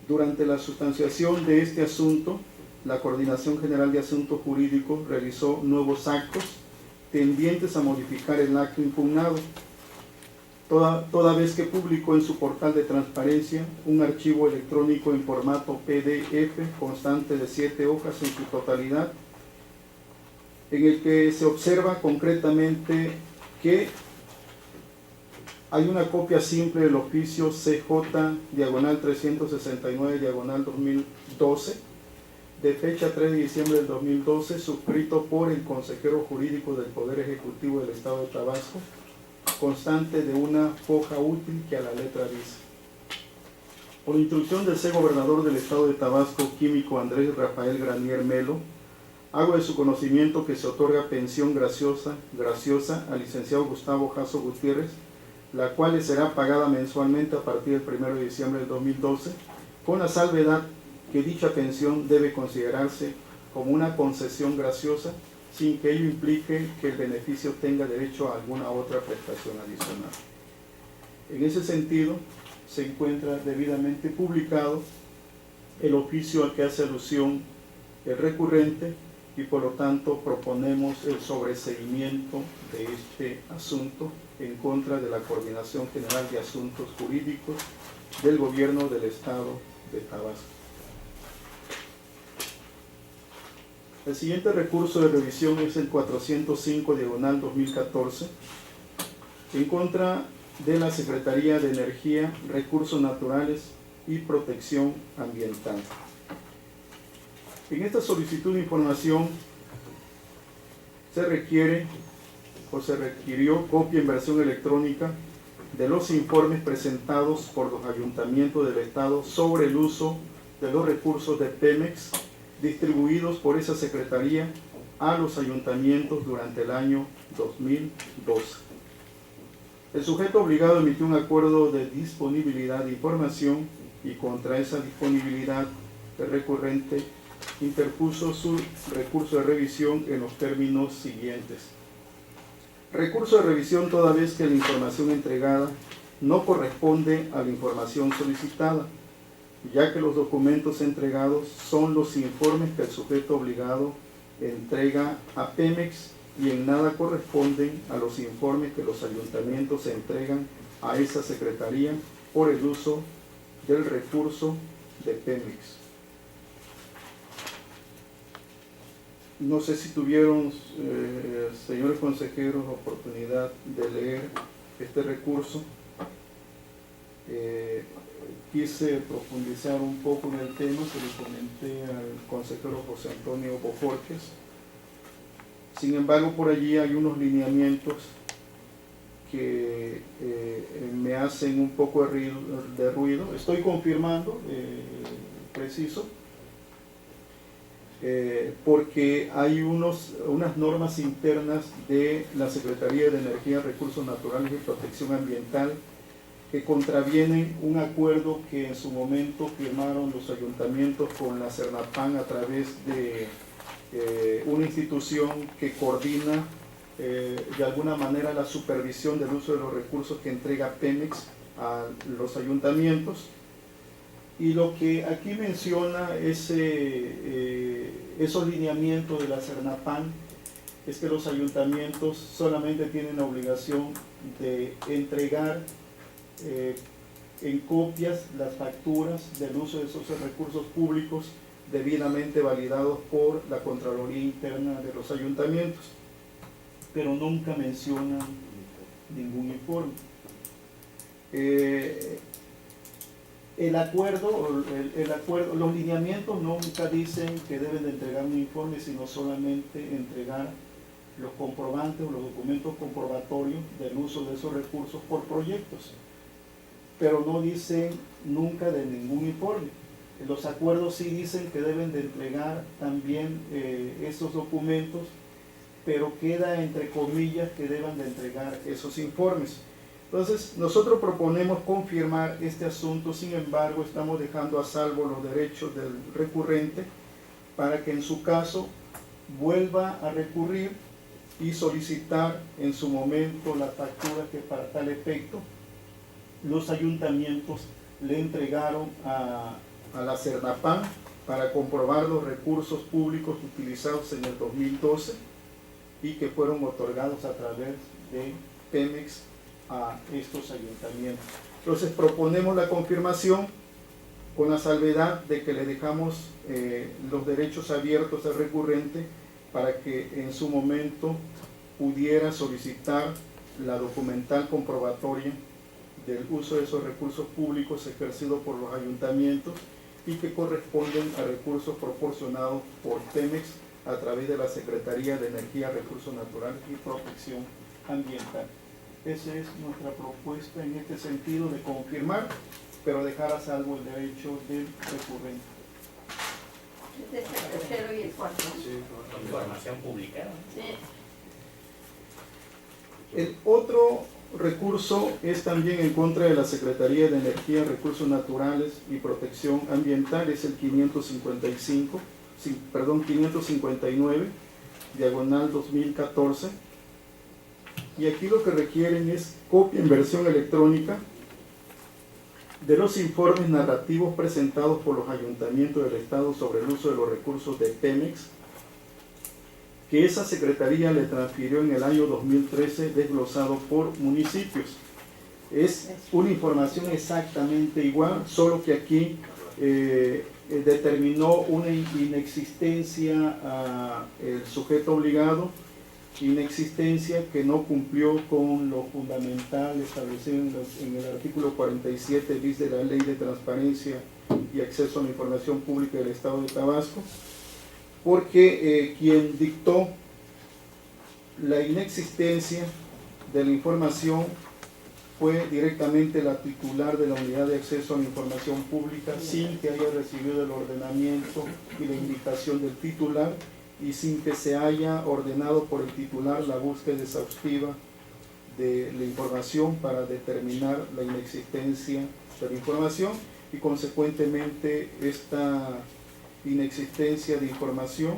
durante la sustanciación de este asunto, la Coordinación General de Asuntos Jurídicos realizó nuevos actos tendientes a modificar el acto impugnado, toda vez que publicó en su portal de transparencia un archivo electrónico en formato PDF constante de 7 hojas en su totalidad, en el que se observa concretamente que hay una copia simple del oficio CJ, diagonal 369, diagonal 2012, de fecha 3 de diciembre del 2012, suscrito por el consejero jurídico del Poder Ejecutivo del Estado de Tabasco, constante de una hoja útil que a la letra dice: por instrucción del gobernador del Estado de Tabasco, químico Andrés Rafael Granier Melo, hago de su conocimiento que se otorga pensión graciosa al licenciado Gustavo Jasso Gutiérrez, la cual le será pagada mensualmente a partir del 1 de diciembre del 2012, con la salvedad que dicha pensión debe considerarse como una concesión graciosa, sin que ello implique que el beneficio tenga derecho a alguna otra prestación adicional. En ese sentido, se encuentra debidamente publicado el oficio al que hace alusión el recurrente y por lo tanto proponemos el sobreseimiento de este asunto en contra de la Coordinación General de Asuntos Jurídicos del Gobierno del Estado de Tabasco. El siguiente recurso de revisión es el 405/2014 en contra de la Secretaría de Energía, Recursos Naturales y Protección Ambiental. En esta solicitud de información se requiere o se requirió copia en versión electrónica de los informes presentados por los ayuntamientos del Estado sobre el uso de los recursos de Pemex distribuidos por esa Secretaría a los ayuntamientos durante el año 2012. El sujeto obligado emitió un acuerdo de disponibilidad de información y contra esa disponibilidad el recurrente interpuso su recurso de revisión en los términos siguientes. Recurso de revisión toda vez que la información entregada no corresponde a la información solicitada, ya que los documentos entregados son los informes que el sujeto obligado entrega a Pemex y en nada corresponden a los informes que los ayuntamientos entregan a esa Secretaría por el uso del recurso de Pemex. No sé si tuvieron, señores consejeros, oportunidad de leer este recurso. Quise profundizar un poco en el tema, se lo comenté al consejero José Antonio Boforques. Sin embargo, por allí hay unos lineamientos que me hacen un poco de ruido. Estoy confirmando, preciso, porque hay unas normas internas de la Secretaría de Energía, Recursos Naturales y Protección Ambiental que contravienen un acuerdo que en su momento firmaron los ayuntamientos con la Cernapan a través de una institución que coordina de alguna manera la supervisión del uso de los recursos que entrega Pemex a los ayuntamientos. Y lo que aquí menciona esos lineamientos de la Cernapan es que los ayuntamientos solamente tienen la obligación de entregar en copias las facturas del uso de esos recursos públicos debidamente validados por la Contraloría Interna de los ayuntamientos, pero nunca mencionan ningún informe. El acuerdo, los lineamientos nunca dicen que deben de entregar un informe, sino solamente entregar los comprobantes o los documentos comprobatorios del uso de esos recursos por proyectos, pero no dicen nunca de ningún informe. Los acuerdos sí dicen que deben de entregar también esos documentos, pero queda entre comillas que deban de entregar esos informes. Entonces, nosotros proponemos confirmar este asunto, sin embargo, estamos dejando a salvo los derechos del recurrente para que en su caso vuelva a recurrir y solicitar en su momento la factura que para tal efecto los ayuntamientos le entregaron a la Cernapan para comprobar los recursos públicos utilizados en el 2012 y que fueron otorgados a través de Pemex a estos ayuntamientos. Entonces proponemos la confirmación con la salvedad de que le dejamos los derechos abiertos al recurrente para que en su momento pudiera solicitar la documental comprobatoria del uso de esos recursos públicos ejercidos por los ayuntamientos y que corresponden a recursos proporcionados por Pemex a través de la Secretaría de Energía, Recursos Naturales y Protección Ambiental. Esa es nuestra propuesta en este sentido de confirmar, pero dejar a salvo el derecho del recurrente. Es el tercero y el cuarto. Sí, información publicada. Sí. El otro recurso es también en contra de la Secretaría de Energía, Recursos Naturales y Protección Ambiental, es el 559, diagonal 2014. Y aquí lo que requieren es copia en versión electrónica de los informes narrativos presentados por los ayuntamientos del Estado sobre el uso de los recursos de Pemex, que esa Secretaría le transfirió en el año 2013 desglosado por municipios. Es una información exactamente igual, solo que aquí determinó una inexistencia el sujeto obligado, inexistencia que no cumplió con lo fundamental establecido en el artículo 47 bis de la Ley de Transparencia y Acceso a la Información Pública del Estado de Tabasco, porque quien dictó la inexistencia de la información fue directamente la titular de la Unidad de Acceso a la Información Pública, sin que haya recibido el ordenamiento y la indicación del titular, y sin que se haya ordenado por el titular la búsqueda exhaustiva de la información para determinar la inexistencia de la información, y consecuentemente esta inexistencia de información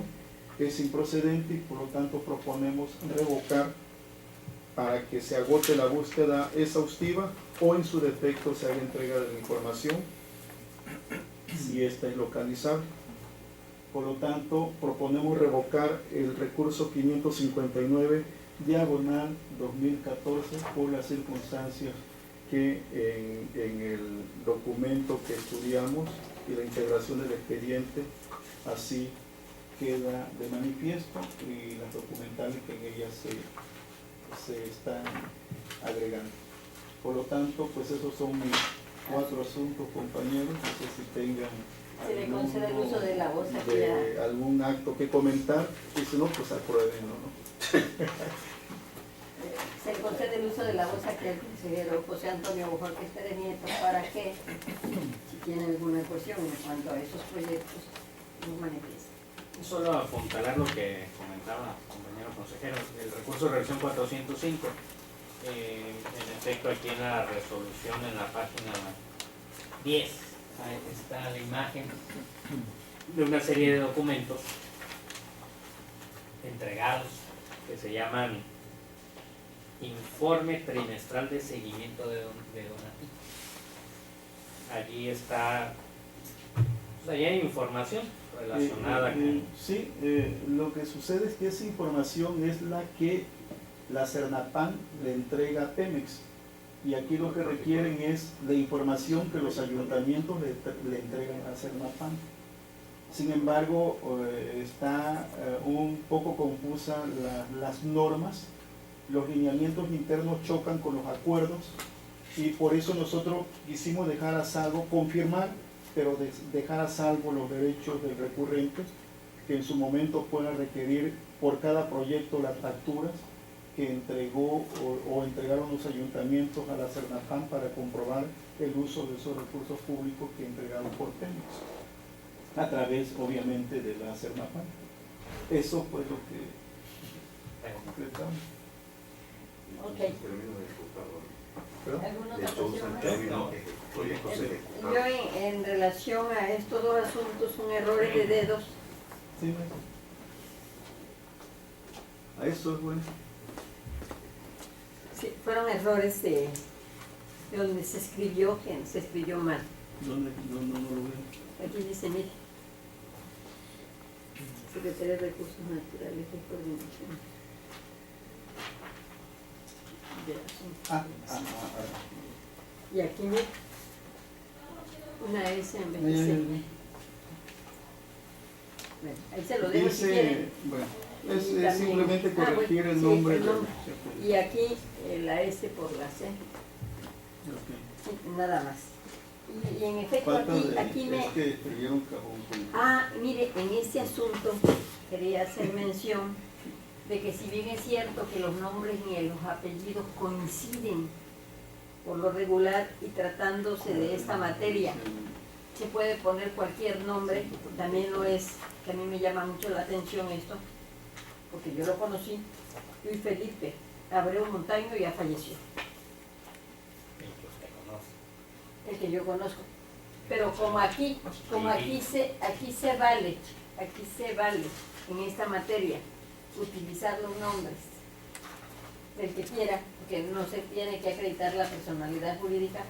es improcedente, y por lo tanto proponemos revocar para que se agote la búsqueda exhaustiva, o en su defecto se haga entrega de la información si esta es localizable. Por lo tanto, proponemos revocar el recurso 559 diagonal 2014 por las circunstancias que en el documento que estudiamos y la integración del expediente así queda de manifiesto, y las documentales que en ella se están agregando. Por lo tanto, pues esos son mis 4 asuntos, compañeros. No sé si tengan se le concede el uso de la voz aquí algún acto que comentar, y si no, pues apruébenlo, ¿no? Se le concede el uso de la voz aquí al consejero José Antonio Bojorquez Pérez Nieto para que, si tiene alguna cuestión en cuanto a esos proyectos, nos manifieste. Solo apuntalar lo que comentaba el compañero consejero, el recurso de revisión 405. En efecto, aquí en la resolución, en la página 10, ahí está la imagen de una serie de documentos entregados que se llaman Informe Trimestral de Seguimiento de Donativo. Allí está, pues allí hay información relacionada con... Sí, lo que sucede es que esa información es la que la Sernapan le entrega a Pemex, y aquí lo que requieren es la información que los ayuntamientos le entregan a Sernapan. Sin embargo, está un poco confusa las normas, los lineamientos internos chocan con los acuerdos, y por eso nosotros quisimos dejar a salvo, confirmar, pero dejar a salvo los derechos del recurrente, que en su momento puedan requerir por cada proyecto las facturas que entregó o entregaron los ayuntamientos a la Sernapan para comprobar el uso de esos recursos públicos que entregaron por Pemex, a través obviamente de la Sernapan. Eso fue lo que concretamos. Ok. ¿Alguna otra cuestión? Yo en relación a estos 2 asuntos son errores de dedos. Sí, a eso es bueno. Sí, fueron errores de donde se escribió, que se escribió mal. ¿Dónde? No lo veo. Aquí dice, mire, Secretaría de Recursos Naturales y Coordinación. Y aquí mire, una S en vez de C. Bueno, ahí se lo dejo si quieren. Bueno, es simplemente corregir el nombre. Y aquí la S por la C. Okay. Sí, nada más. Y en efecto aquí me... Es que escribieron cajón. Mire, en este asunto quería hacer mención de que si bien es cierto que los nombres y los apellidos coinciden por lo regular, y tratándose de esta materia se puede poner cualquier nombre, también lo es, que a mí me llama mucho la atención esto, porque yo lo conocí, Luis Felipe Abreu Montaño ya falleció. El que yo conozco. Pero como aquí se vale en esta materia utilizar los nombres del que quiera, porque no se tiene que acreditar la personalidad jurídica,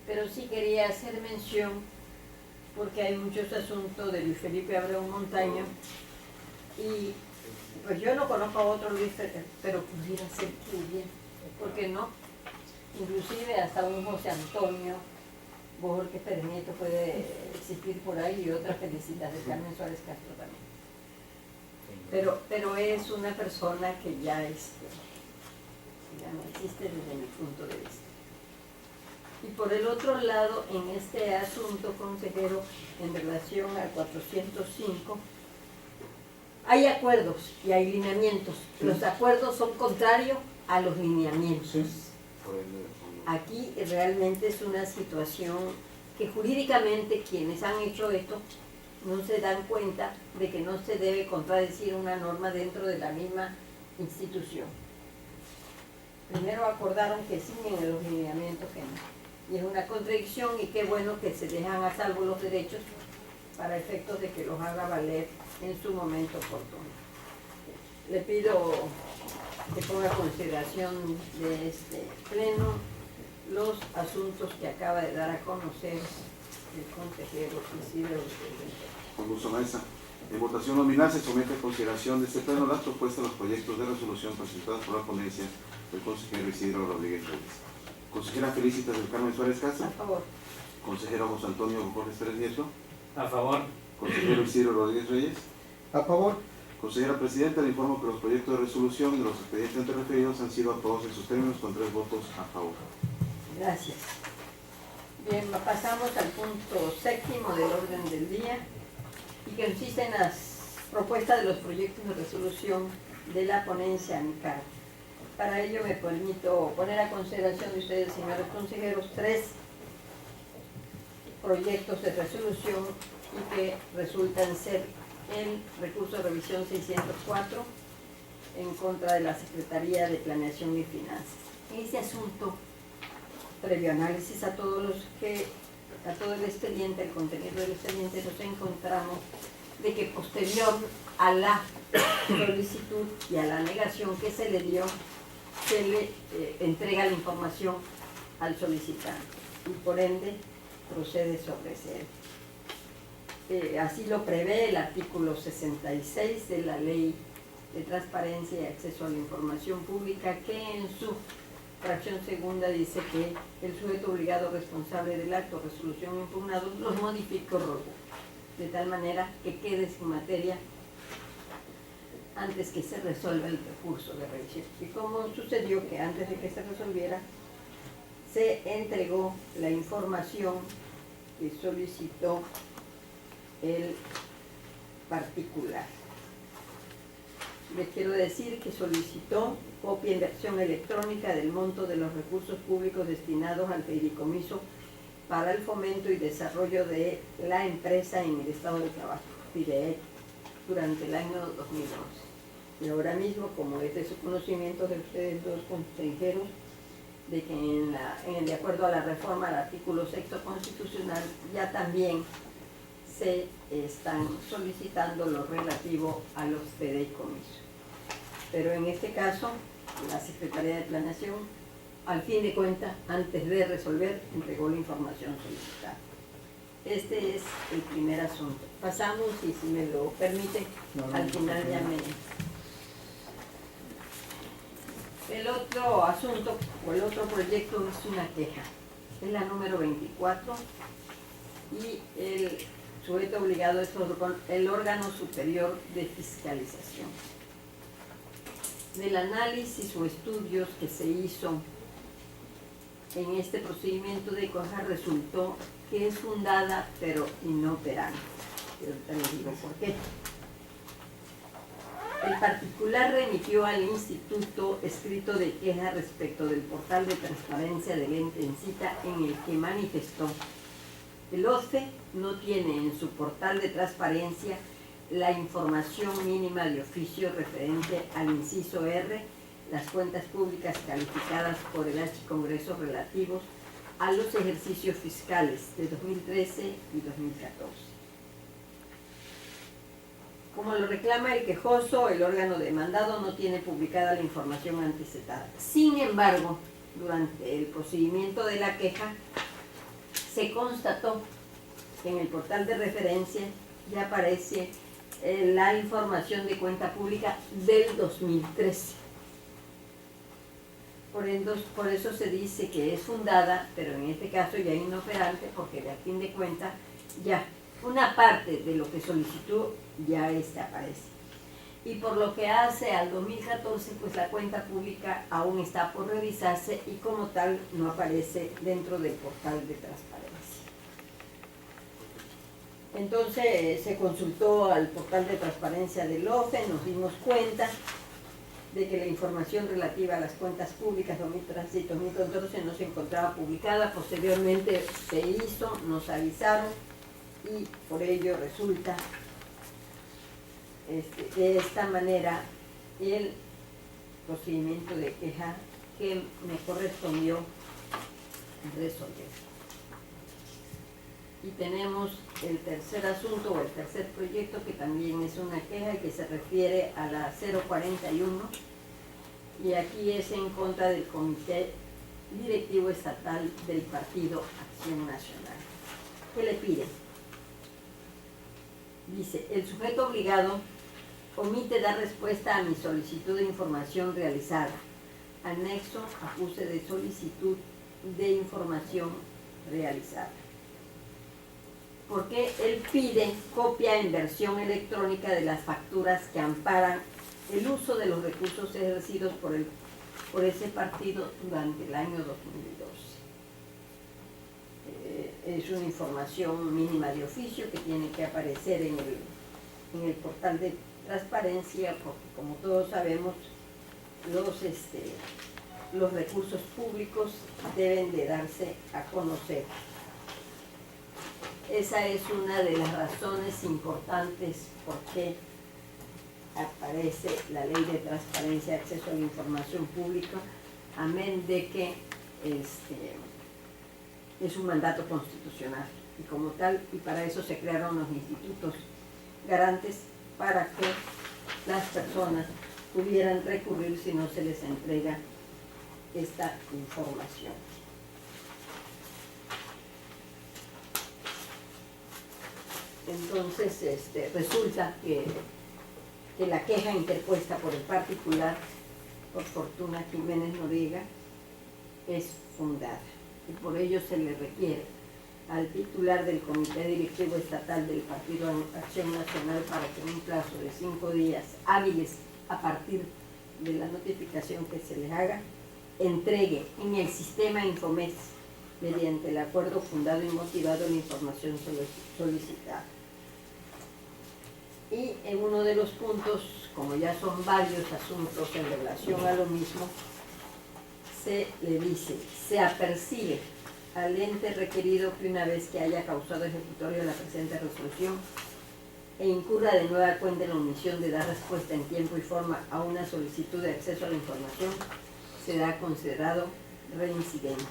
pero sí quería hacer mención porque hay muchos asuntos de Luis Felipe Abreu Montaño, y pues yo no conozco a otro Luis Felipe, pero pudiera ser que hubiera, ¿por qué no? Inclusive hasta un José Antonio, Borges Pérez Nieto puede existir por ahí y otras felicidades, Carmen Suárez Castro también. Pero es una persona que ya, ya no existe desde mi punto de vista. Y por el otro lado, en este asunto, consejero, en relación al 405, hay acuerdos y hay lineamientos. Los acuerdos son contrarios a los lineamientos. Aquí realmente es una situación que jurídicamente quienes han hecho esto no se dan cuenta de que no se debe contradecir una norma dentro de la misma institución. Primero acordaron que sí y en los lineamientos que no. Y es una contradicción y qué bueno que se dejan a salvo los derechos para efectos de que los haga valer en su momento oportuno. Le pido que ponga a consideración de este pleno los asuntos que acaba de dar a conocer el consejero Isidro. Con gusto, maestra. En votación nominal se somete a consideración de este pleno las propuestas de los proyectos de resolución presentadas por la ponencia del consejero Isidro Rodríguez Reyes. Consejera Felicitas del Carmen Suárez Castro. A favor. Consejero José Antonio Borges Pérez Nieto. A favor. Consejero Isidro Rodríguez Reyes. A favor. Consejera Presidenta, le informo que los proyectos de resolución de los expedientes antes referidos han sido aprobados en sus términos con 3 votos a favor. Gracias. Bien, pasamos al punto 7º del orden del día y que consiste en las propuestas de los proyectos de resolución de la ponencia a mi cargo. Para ello me permito poner a consideración de ustedes, señores consejeros, 3 proyectos de resolución y que resultan ser el recurso de revisión 604 en contra de la Secretaría de Planeación y Finanzas. En este asunto, previo análisis a todo el expediente, el contenido del expediente, nos encontramos de que posterior a la solicitud y a la negación que se le dio, se le entrega la información al solicitante y por ende procede sobre ese. Así lo prevé el artículo 66 de la Ley de Transparencia y Acceso a la Información Pública, que en su fracción segunda dice que el sujeto obligado responsable del acto o resolución impugnado los modificó de tal manera que quede sin materia antes que se resuelva el recurso de revisión. Y como sucedió que antes de que se resolviera, se entregó la información que solicitó el particular. Les quiero decir que solicitó copia en versión electrónica del monto de los recursos públicos destinados al fideicomiso para el fomento y desarrollo de la empresa en el estado de trabajo, FIDEEC, durante el año 2011. Y ahora mismo, como es de su conocimiento de ustedes dos consejeros, de que de acuerdo a la reforma al artículo 6º constitucional, ya también se están solicitando lo relativo a los fideicomisos. Pero en este caso, la Secretaría de Planeación, al fin de cuentas, antes de resolver, entregó la información solicitada. Este es el primer asunto. Pasamos, y si me lo permite, al final ya me... El otro asunto, o el otro proyecto, es una queja. Es la número 24, y el sujeto obligado es el órgano superior de fiscalización. Del análisis o estudios que se hizo en este procedimiento de queja, resultó que es fundada pero inoperante. Y ahorita les digo por qué. El particular remitió al instituto escrito de queja respecto del portal de transparencia del ente en cita, en el que manifestó: el OCE no tiene en su portal de transparencia la información mínima de oficio referente al inciso R, las cuentas públicas calificadas por el Congreso relativos a los ejercicios fiscales de 2013 y 2014. Como lo reclama el quejoso, el órgano demandado no tiene publicada la información antecitada. Sin embargo, durante el procedimiento de la queja, se constató que en el portal de referencia ya aparece la información de cuenta pública del 2013. Por eso se dice que es fundada, pero en este caso ya inoperante, porque a fin de cuentas ya una parte de lo que solicitó ya aparece. Y por lo que hace al 2014, pues la cuenta pública aún está por revisarse y como tal no aparece dentro del portal de transparencia. Entonces se consultó al portal de transparencia del OFE, nos dimos cuenta de que la información relativa a las cuentas públicas 2013 y 2014 no se encontraba publicada. Posteriormente se hizo, nos avisaron y por ello resulta de esta manera el procedimiento de queja que me correspondió resolver. Y tenemos el tercer asunto o el tercer proyecto que también es una queja y que se refiere a la 041 y aquí es en contra del Comité Directivo Estatal del Partido Acción Nacional. ¿Qué le pide? Dice, el sujeto obligado omite dar respuesta a mi solicitud de información realizada. Anexo acuse de solicitud de información realizada. Porque él pide copia en versión electrónica de las facturas que amparan el uso de los recursos ejercidos por ese partido durante el año 2012. Es una información mínima de oficio que tiene que aparecer en el portal de transparencia, porque como todos sabemos, los recursos públicos deben de darse a conocer. Esa es una de las razones importantes por qué aparece la Ley de Transparencia y Acceso a la Información Pública, amén de que es un mandato constitucional y como tal, y para eso se crearon los institutos garantes para que las personas pudieran recurrir si no se les entrega esta información. Entonces, resulta que la queja interpuesta por el particular, por Fortuna Jiménez Noriega, es fundada y por ello se le requiere al titular del Comité Directivo Estatal del Partido Acción Nacional para que en un plazo de 5 días hábiles a partir de la notificación que se les haga, entregue en el sistema Infomes mediante el acuerdo fundado y motivado la información solicitada. Y en uno de los puntos, como ya son varios asuntos en relación a lo mismo, se le dice, se apercibe al ente requerido que una vez que haya causado ejecutorio la presente resolución e incurra de nueva cuenta en la omisión de dar respuesta en tiempo y forma a una solicitud de acceso a la información, será considerado reincidente.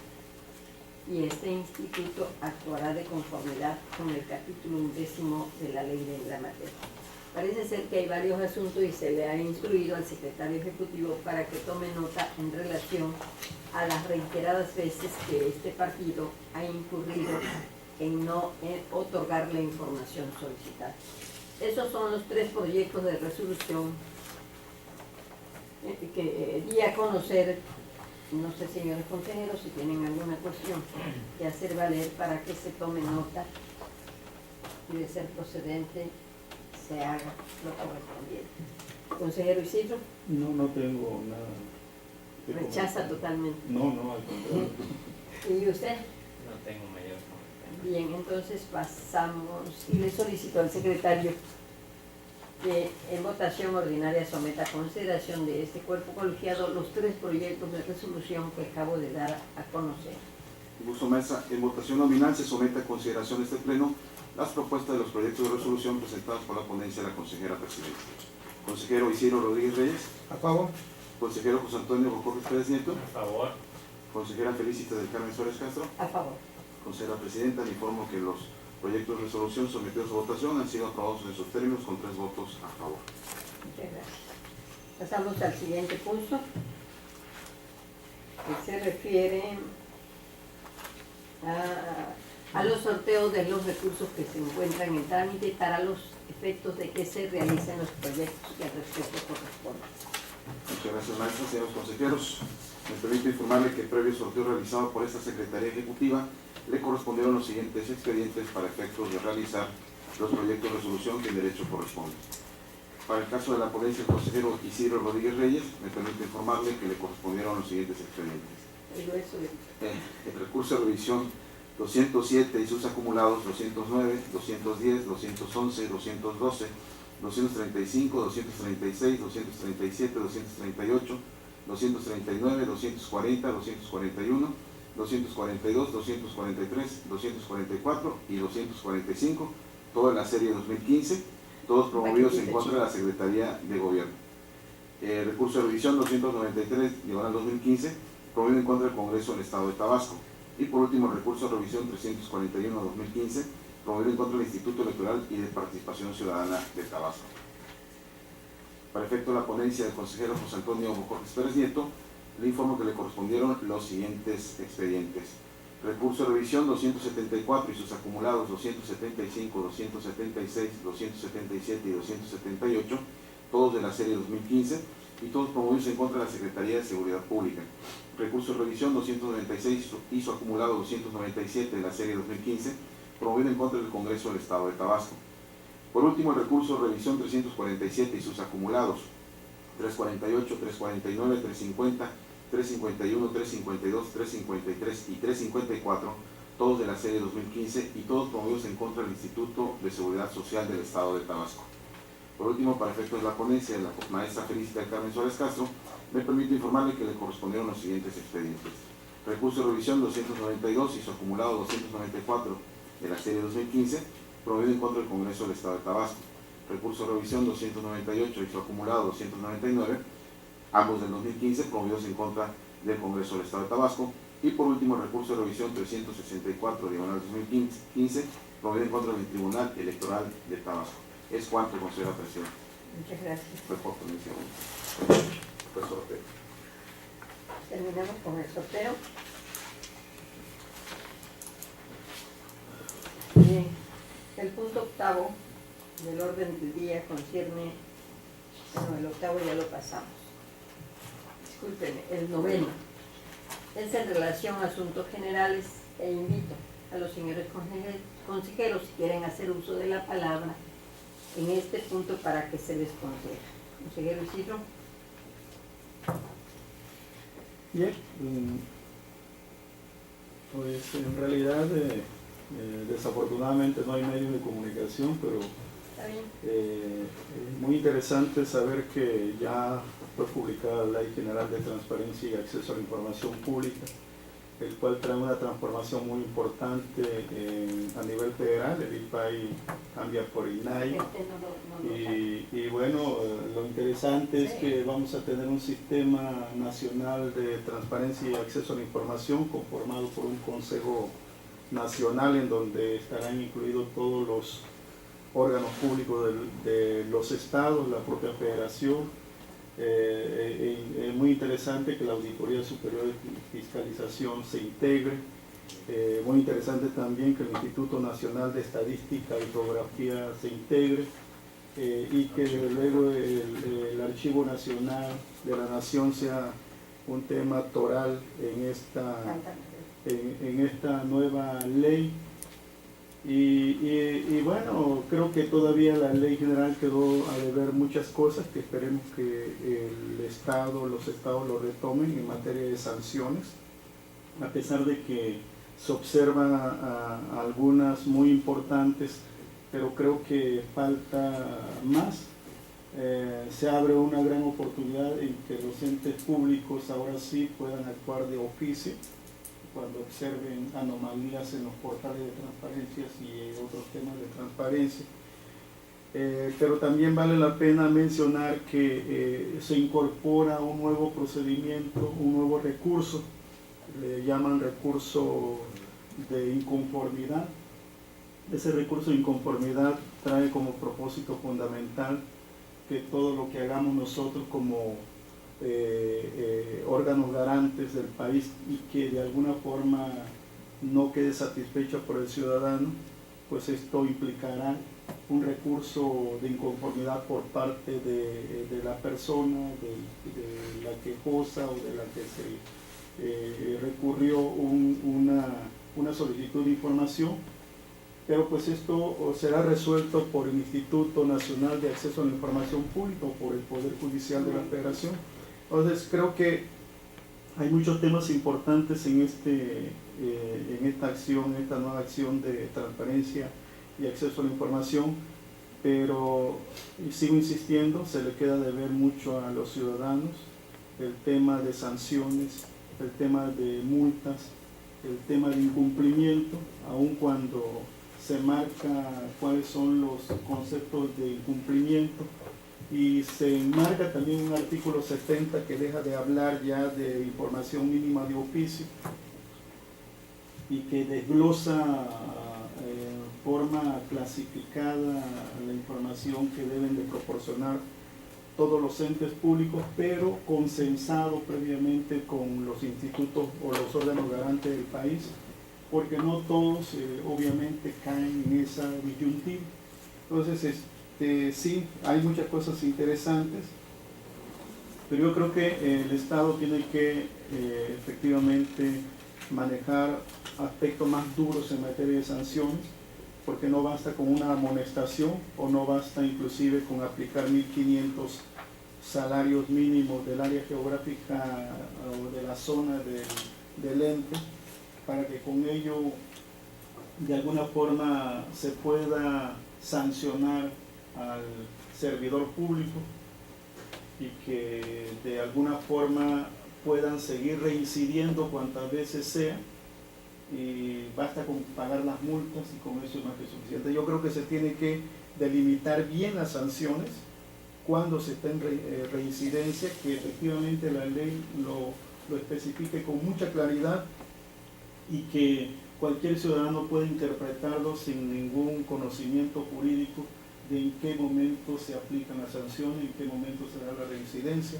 Y este instituto actuará de conformidad con el capítulo 11 de la ley de la materia. Parece ser que hay varios asuntos y se le ha instruido al secretario ejecutivo para que tome nota en relación a las reiteradas veces que este partido ha incurrido en no otorgar la información solicitada. Esos son los 3 proyectos de resolución que di a conocer. No sé, señores consejeros, si tienen alguna cuestión que hacer valer para que se tome nota y de ser procedente se haga lo correspondiente. Consejero Isidro. No tengo nada. Rechaza totalmente. No, al contrario. ¿Y usted? No tengo mayor comentario. Bien, entonces pasamos y le solicito al secretario que en votación ordinaria someta a consideración de este cuerpo colegiado los 3 proyectos de resolución que acabo de dar a conocer. Gusto Mesa, en votación nominal se somete a consideración de este pleno las propuestas de los proyectos de resolución presentados por la ponencia de la consejera presidenta. Consejero Isidro Rodríguez Reyes. A favor. Consejero José Antonio Bocorres Pérez Nieto. A favor. Consejera Felicita del Carmen Suárez Castro. A favor. Consejera presidenta, le informo que los proyectos de resolución sometidos a votación han sido aprobados en sus términos con 3 votos a favor. Muchas gracias. Pasamos al siguiente punto, que se refiere a los sorteos de los recursos que se encuentran en trámite para los efectos de que se realicen los proyectos que al respecto corresponden. Muchas gracias, maestra. Señores consejeros, Me permite informarle que previo sorteo realizado por esta Secretaría Ejecutiva, le correspondieron los siguientes expedientes para efectos de realizar los proyectos de resolución que en derecho corresponde. Para el caso de la ponencia del consejero Isidro Rodríguez Reyes, me permite informarle que le correspondieron los siguientes expedientes. El recurso de revisión 207 y sus acumulados 209, 210, 211, 212, 235, 236, 237, 238, 239, 240, 241, 242, 243, 244 y 245, toda la serie 2015, todos promovidos en contra de la Secretaría de Gobierno. Recurso de revisión 293/2015, promovido en contra del Congreso del Estado de Tabasco. Y por último, el recurso de revisión 341/2015, promovido en contra del Instituto Electoral y de Participación Ciudadana de Tabasco. Para efecto de la ponencia del consejero José Antonio Cortés Pérez Nieto, le informo que le correspondieron los siguientes expedientes. Recurso de revisión 274 y sus acumulados 275, 276, 277 y 278, todos de la serie 2015 y todos promovidos en contra de la Secretaría de Seguridad Pública. Recurso de revisión 296 y su acumulado 297 de la serie 2015, promovido en contra del Congreso del Estado de Tabasco. Por último, el recurso de revisión 347 y sus acumulados 348, 349, 350, 351, 352, 353 y 354, todos de la serie 2015 y todos promovidos en contra del Instituto de Seguridad Social del Estado de Tabasco. Por último, para efectos de la ponencia de la maestra Felicita del Carmen Suárez Castro, me permite informarle que le correspondieron los siguientes expedientes. Recurso de revisión 292 y su acumulado 294 de la serie 2015, promovido en contra del Congreso del Estado de Tabasco. Recurso de revisión 298 y su acumulado 299, ambos del 2015, promovidos en contra del Congreso del Estado de Tabasco. Y por último, el recurso de revisión 364/2015, promovido en contra del Tribunal Electoral de Tabasco. Es cuanto, consejera presidenta. Muchas gracias. Reporto, sorteo. Terminamos con el sorteo. Bien, el punto octavo del orden del día concierne, bueno, el octavo ya lo pasamos. Discúlpenme, el noveno. Es en relación a asuntos generales e invito a los señores consejeros, si quieren hacer uso de la palabra en este punto para que se les conceda. Consejero Isidro. Bien, pues en realidad desafortunadamente no hay medios de comunicación, pero ¿Está bien? muy interesante saber que ya fue publicada la Ley General de Transparencia y Acceso a la Información Pública, el cual trae una transformación muy importante a nivel federal. El IPAI cambia por INAI y bueno, lo interesante es que vamos a tener un sistema nacional de transparencia y acceso a la información conformado por un consejo nacional en donde estarán incluidos todos los órganos públicos de los estados, la propia federación. Es muy interesante que la Auditoría Superior de Fiscalización se integre. Muy interesante también que el Instituto Nacional de Estadística y Geografía se integre y que desde luego el Archivo Nacional de la Nación sea un tema toral en esta nueva ley. Y bueno, creo que todavía la ley general quedó a deber muchas cosas que esperemos que los estados lo retomen en materia de sanciones, a pesar de que se observan algunas muy importantes, pero creo que falta más. Se abre una gran oportunidad en que los entes públicos ahora sí puedan actuar de oficio cuando observen anomalías en los portales de transparencias y otros temas de transparencia. Pero también vale la pena mencionar que se incorpora un nuevo procedimiento, un nuevo recurso, le llaman recurso de inconformidad. Ese recurso de inconformidad trae como propósito fundamental que todo lo que hagamos nosotros como órganos garantes del país y que de alguna forma no quede satisfecho por el ciudadano, pues esto implicará un recurso de inconformidad por parte de la persona, de la quejosa o de la que se recurrió una solicitud de información, pero pues esto será resuelto por el Instituto Nacional de Acceso a la Información Pública o por el Poder Judicial de la Federación. Entonces creo que hay muchos temas importantes en esta acción, en esta nueva acción de transparencia y acceso a la información, pero sigo insistiendo, se le queda de ver mucho a los ciudadanos el tema de sanciones, el tema de multas, el tema de incumplimiento, aun cuando se marca cuáles son los conceptos de incumplimiento, y se enmarca también un artículo 70 que deja de hablar ya de información mínima de oficio y que desglosa forma clasificada la información que deben de proporcionar todos los entes públicos, pero consensado previamente con los institutos o los órganos garantes del país, porque no todos obviamente caen en esa disyuntiva. Entonces, sí, hay muchas cosas interesantes, pero yo creo que el Estado tiene que efectivamente manejar aspectos más duros en materia de sanciones, porque no basta con una amonestación o no basta inclusive con aplicar 1.500 salarios mínimos del área geográfica o de la zona del ente, para que con ello de alguna forma se pueda sancionar al servidor público y que de alguna forma puedan seguir reincidiendo cuantas veces sea, y basta con pagar las multas y con eso es más que suficiente. Yo creo que se tiene que delimitar bien las sanciones cuando se está en reincidencia, que efectivamente la ley lo especifique con mucha claridad y que cualquier ciudadano puede interpretarlo sin ningún conocimiento jurídico de en qué momento se aplican las sanciones, en qué momento se da la reincidencia,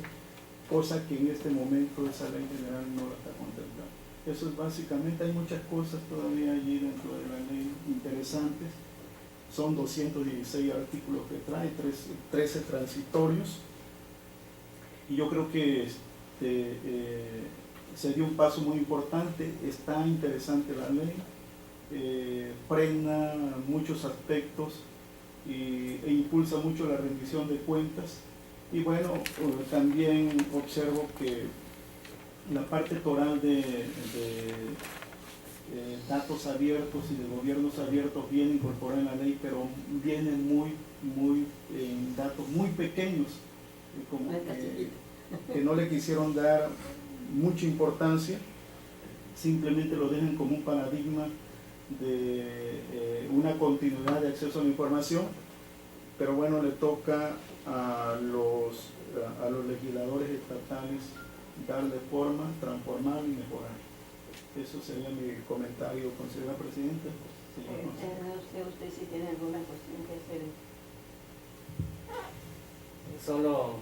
cosa que en este momento esa ley general no la está contemplando. Eso es básicamente, hay muchas cosas todavía allí dentro de la ley interesantes. Son 216 artículos que trae, 13 transitorios, y yo creo que se dio un paso muy importante. Está interesante la ley, frena muchos aspectos e impulsa mucho la rendición de cuentas. Y bueno, también observo que la parte toral de datos abiertos y de gobiernos abiertos viene incorporada en la ley, pero vienen datos muy pequeños, como que no le quisieron dar mucha importancia, simplemente lo dejan como un paradigma de una continuidad de acceso a la información, pero bueno, le toca a los legisladores estatales darle forma, transformar y mejorar. Eso sería mi comentario, consejera presidenta. ¿Usted si tiene alguna cuestión que hacer? Solo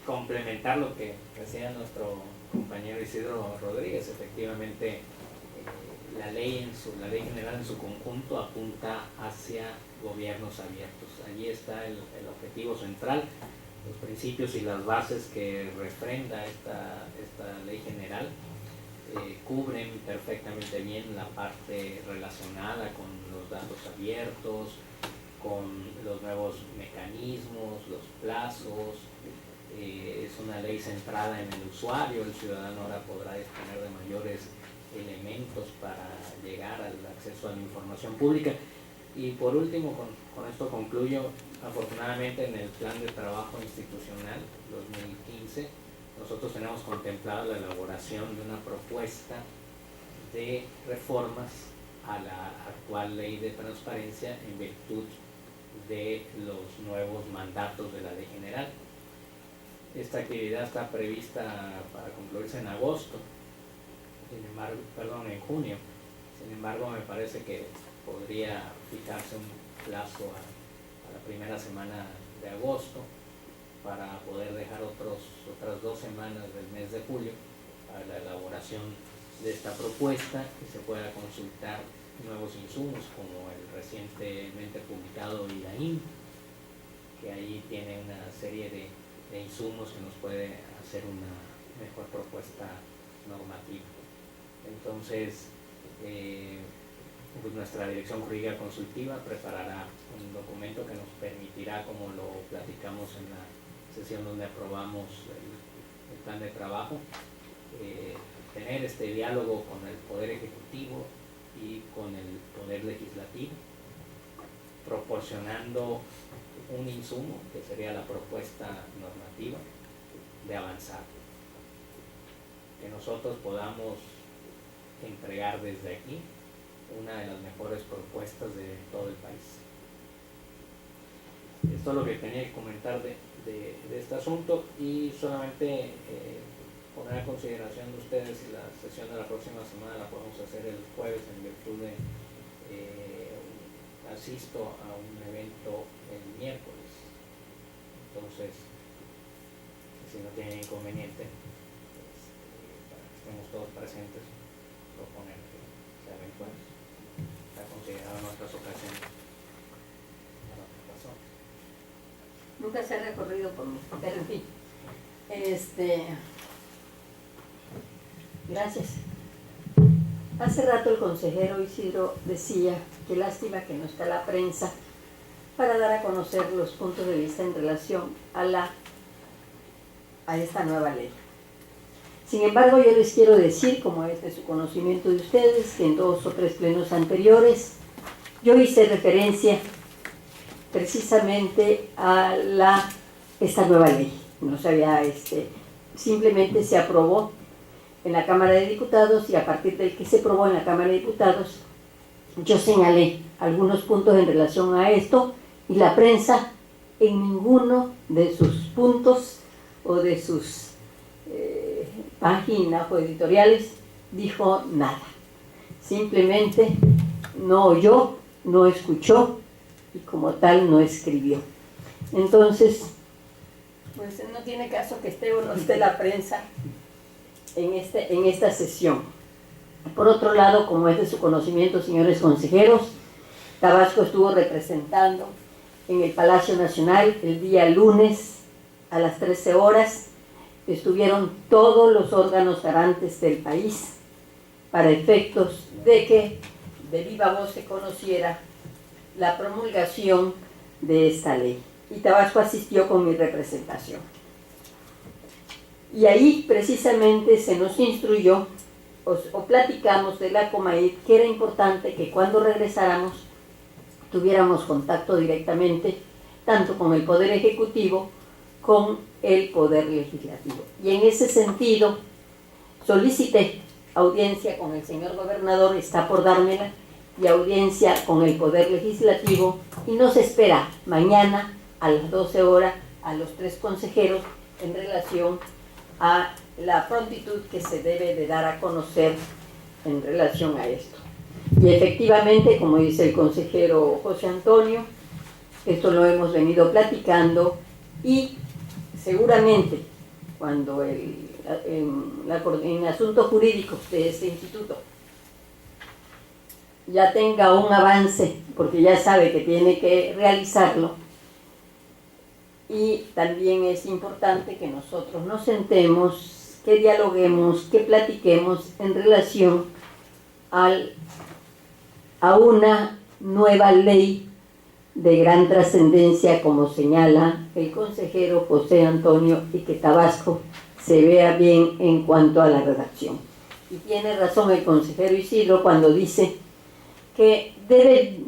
complementar lo que decía nuestro compañero Isidro Rodríguez. Efectivamente, la ley general en su conjunto apunta hacia gobiernos abiertos. Allí está el objetivo central, los principios y las bases que refrenda esta ley general. Cubren perfectamente bien la parte relacionada con los datos abiertos, con los nuevos mecanismos, los plazos. Es una ley centrada en el usuario. El ciudadano ahora podrá disponer de mayores elementos para llegar al acceso a la información pública. Y por último, con esto concluyo, afortunadamente en el plan de trabajo institucional 2015 nosotros tenemos contemplada la elaboración de una propuesta de reformas a la actual ley de transparencia en virtud de los nuevos mandatos de la ley general. Esta actividad está prevista para concluirse en agosto, en junio. Sin embargo, me parece que podría fijarse un plazo a la primera semana de agosto para poder dejar otras 2 semanas del mes de julio para la elaboración de esta propuesta, que se pueda consultar nuevos insumos como el recientemente publicado IDAIN, que ahí tiene una serie de insumos que nos puede hacer una mejor propuesta normativa. Entonces, pues nuestra Dirección Jurídica Consultiva preparará un documento que nos permitirá, como lo platicamos en la sesión donde aprobamos el plan de trabajo, tener este diálogo con el Poder Ejecutivo y con el Poder Legislativo, proporcionando un insumo, que sería la propuesta normativa, de avanzar. Que nosotros podamos entregar desde aquí una de las mejores propuestas de todo el país. Esto es lo que tenía que comentar de este asunto, y solamente poner a consideración de ustedes si la sesión de la próxima semana la podemos hacer el jueves, en virtud de asisto a un evento el miércoles. Entonces, si no tienen inconveniente, para que estemos todos presentes, proponer que sea el jueves. Se ha considerado en otras ocasiones. Nunca se ha recorrido por mí, pero en fin. Gracias. Hace rato el consejero Isidro decía que lástima que no está la prensa para dar a conocer los puntos de vista en relación a esta nueva ley. Sin embargo, yo les quiero decir, como es de su conocimiento de ustedes, que en 2 o 3 plenos anteriores yo hice referencia precisamente a esta nueva ley. No se había, simplemente se aprobó en la Cámara de Diputados, y a partir del que se aprobó en la Cámara de Diputados, yo señalé algunos puntos en relación a esto, y la prensa en ninguno de sus puntos o de sus páginas o editoriales dijo nada. Simplemente no oyó, no escuchó, y como tal no escribió. Entonces, pues no tiene caso que esté o no esté la prensa en esta sesión. Por otro lado, como es de su conocimiento, señores consejeros, Tabasco estuvo representando en el Palacio Nacional el día lunes a las 13 horas. Estuvieron todos los órganos garantes del país para efectos de que de viva voz se conociera la promulgación de esta ley. Y Tabasco asistió con mi representación. Y ahí precisamente se nos instruyó o platicamos de la Comaid que era importante que cuando regresáramos tuviéramos contacto directamente tanto con el Poder Ejecutivo con el Poder Legislativo. Y en ese sentido solicité audiencia con el señor gobernador, está por dármela, y audiencia con el Poder Legislativo, y nos espera mañana a las 12 horas a los 3 consejeros en relación a la prontitud que se debe de dar a conocer en relación a esto. Y efectivamente, como dice el consejero José Antonio, esto lo hemos venido platicando, y seguramente cuando en asuntos jurídicos de este instituto ya tenga un avance, porque ya sabe que tiene que realizarlo, y también es importante que nosotros nos sentemos, que dialoguemos, que platiquemos en relación a una nueva ley de gran trascendencia, como señala el consejero José Antonio, y que Tabasco se vea bien en cuanto a la redacción. Y tiene razón el consejero Isidro cuando dice que debe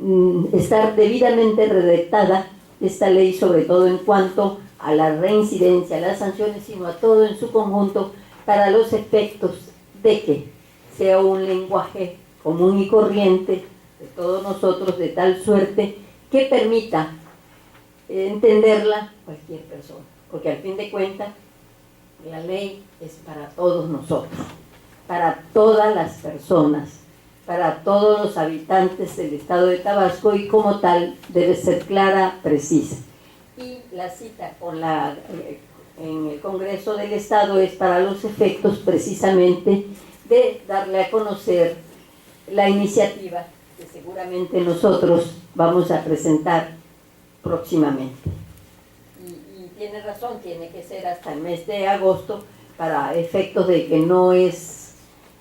estar debidamente redactada esta ley, sobre todo en cuanto a la reincidencia, a las sanciones, sino a todo en su conjunto, para los efectos de que sea un lenguaje común y corriente de todos nosotros, de tal suerte que permita entenderla cualquier persona, porque al fin de cuentas la ley es para todos nosotros, para todas las personas, para todos los habitantes del estado de Tabasco, y como tal debe ser clara, precisa. Y la cita en el Congreso del Estado es para los efectos precisamente de darle a conocer la iniciativa que seguramente nosotros vamos a presentar próximamente. Y tiene razón, tiene que ser hasta el mes de agosto para efectos de que no es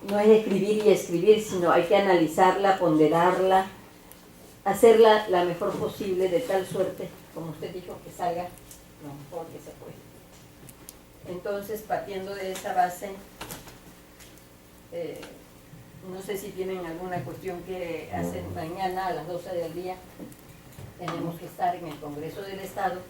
escribir y escribir, sino hay que analizarla, ponderarla, hacerla la mejor posible de tal suerte, como usted dijo, que salga lo mejor que se puede. Entonces, partiendo de esa base, no sé si tienen alguna cuestión que hacer mañana a las 12 del día. Tenemos que estar en el Congreso del Estado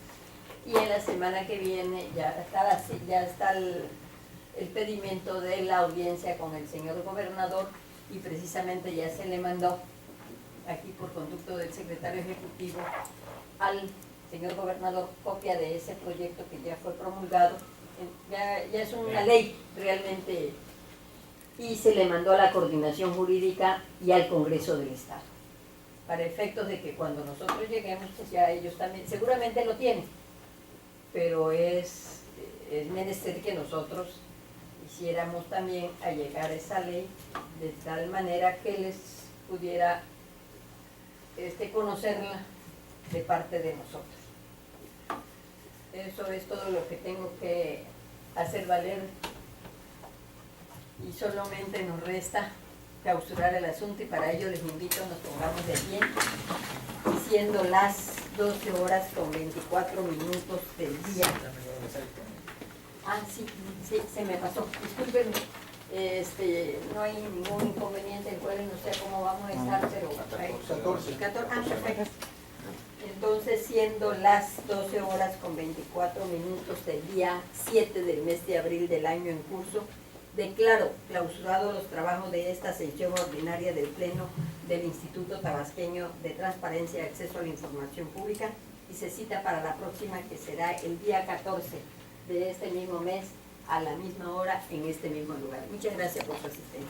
y en la semana que viene ya está el pedimento de la audiencia con el señor gobernador y precisamente ya se le mandó aquí por conducto del secretario ejecutivo al señor gobernador copia de ese proyecto que ya fue promulgado. Ya es una ley realmente, y se le mandó a la coordinación jurídica y al Congreso del Estado, para efectos de que cuando nosotros lleguemos, pues ya ellos también, seguramente lo tienen, pero es menester que nosotros hiciéramos también allegar esa ley de tal manera que les pudiera conocerla de parte de nosotros. Eso es todo lo que tengo que hacer valer y solamente nos resta clausurar el asunto y para ello les invito a nos pongamos de pie, siendo las 12 horas con 24 minutos del día. Ah, sí, se me pasó, discúlpenme. No hay ningún inconveniente, el jueves no sé cómo vamos a estar, pero 14. Ah, perfecto. Entonces, siendo las 12 horas con 24 minutos del día 7 del mes de abril del año en curso, declaro clausurados los trabajos de esta sesión ordinaria del Pleno del Instituto Tabasqueño de Transparencia y Acceso a la Información Pública y se cita para la próxima, que será el día 14 de este mismo mes a la misma hora en este mismo lugar. Muchas gracias por su asistencia.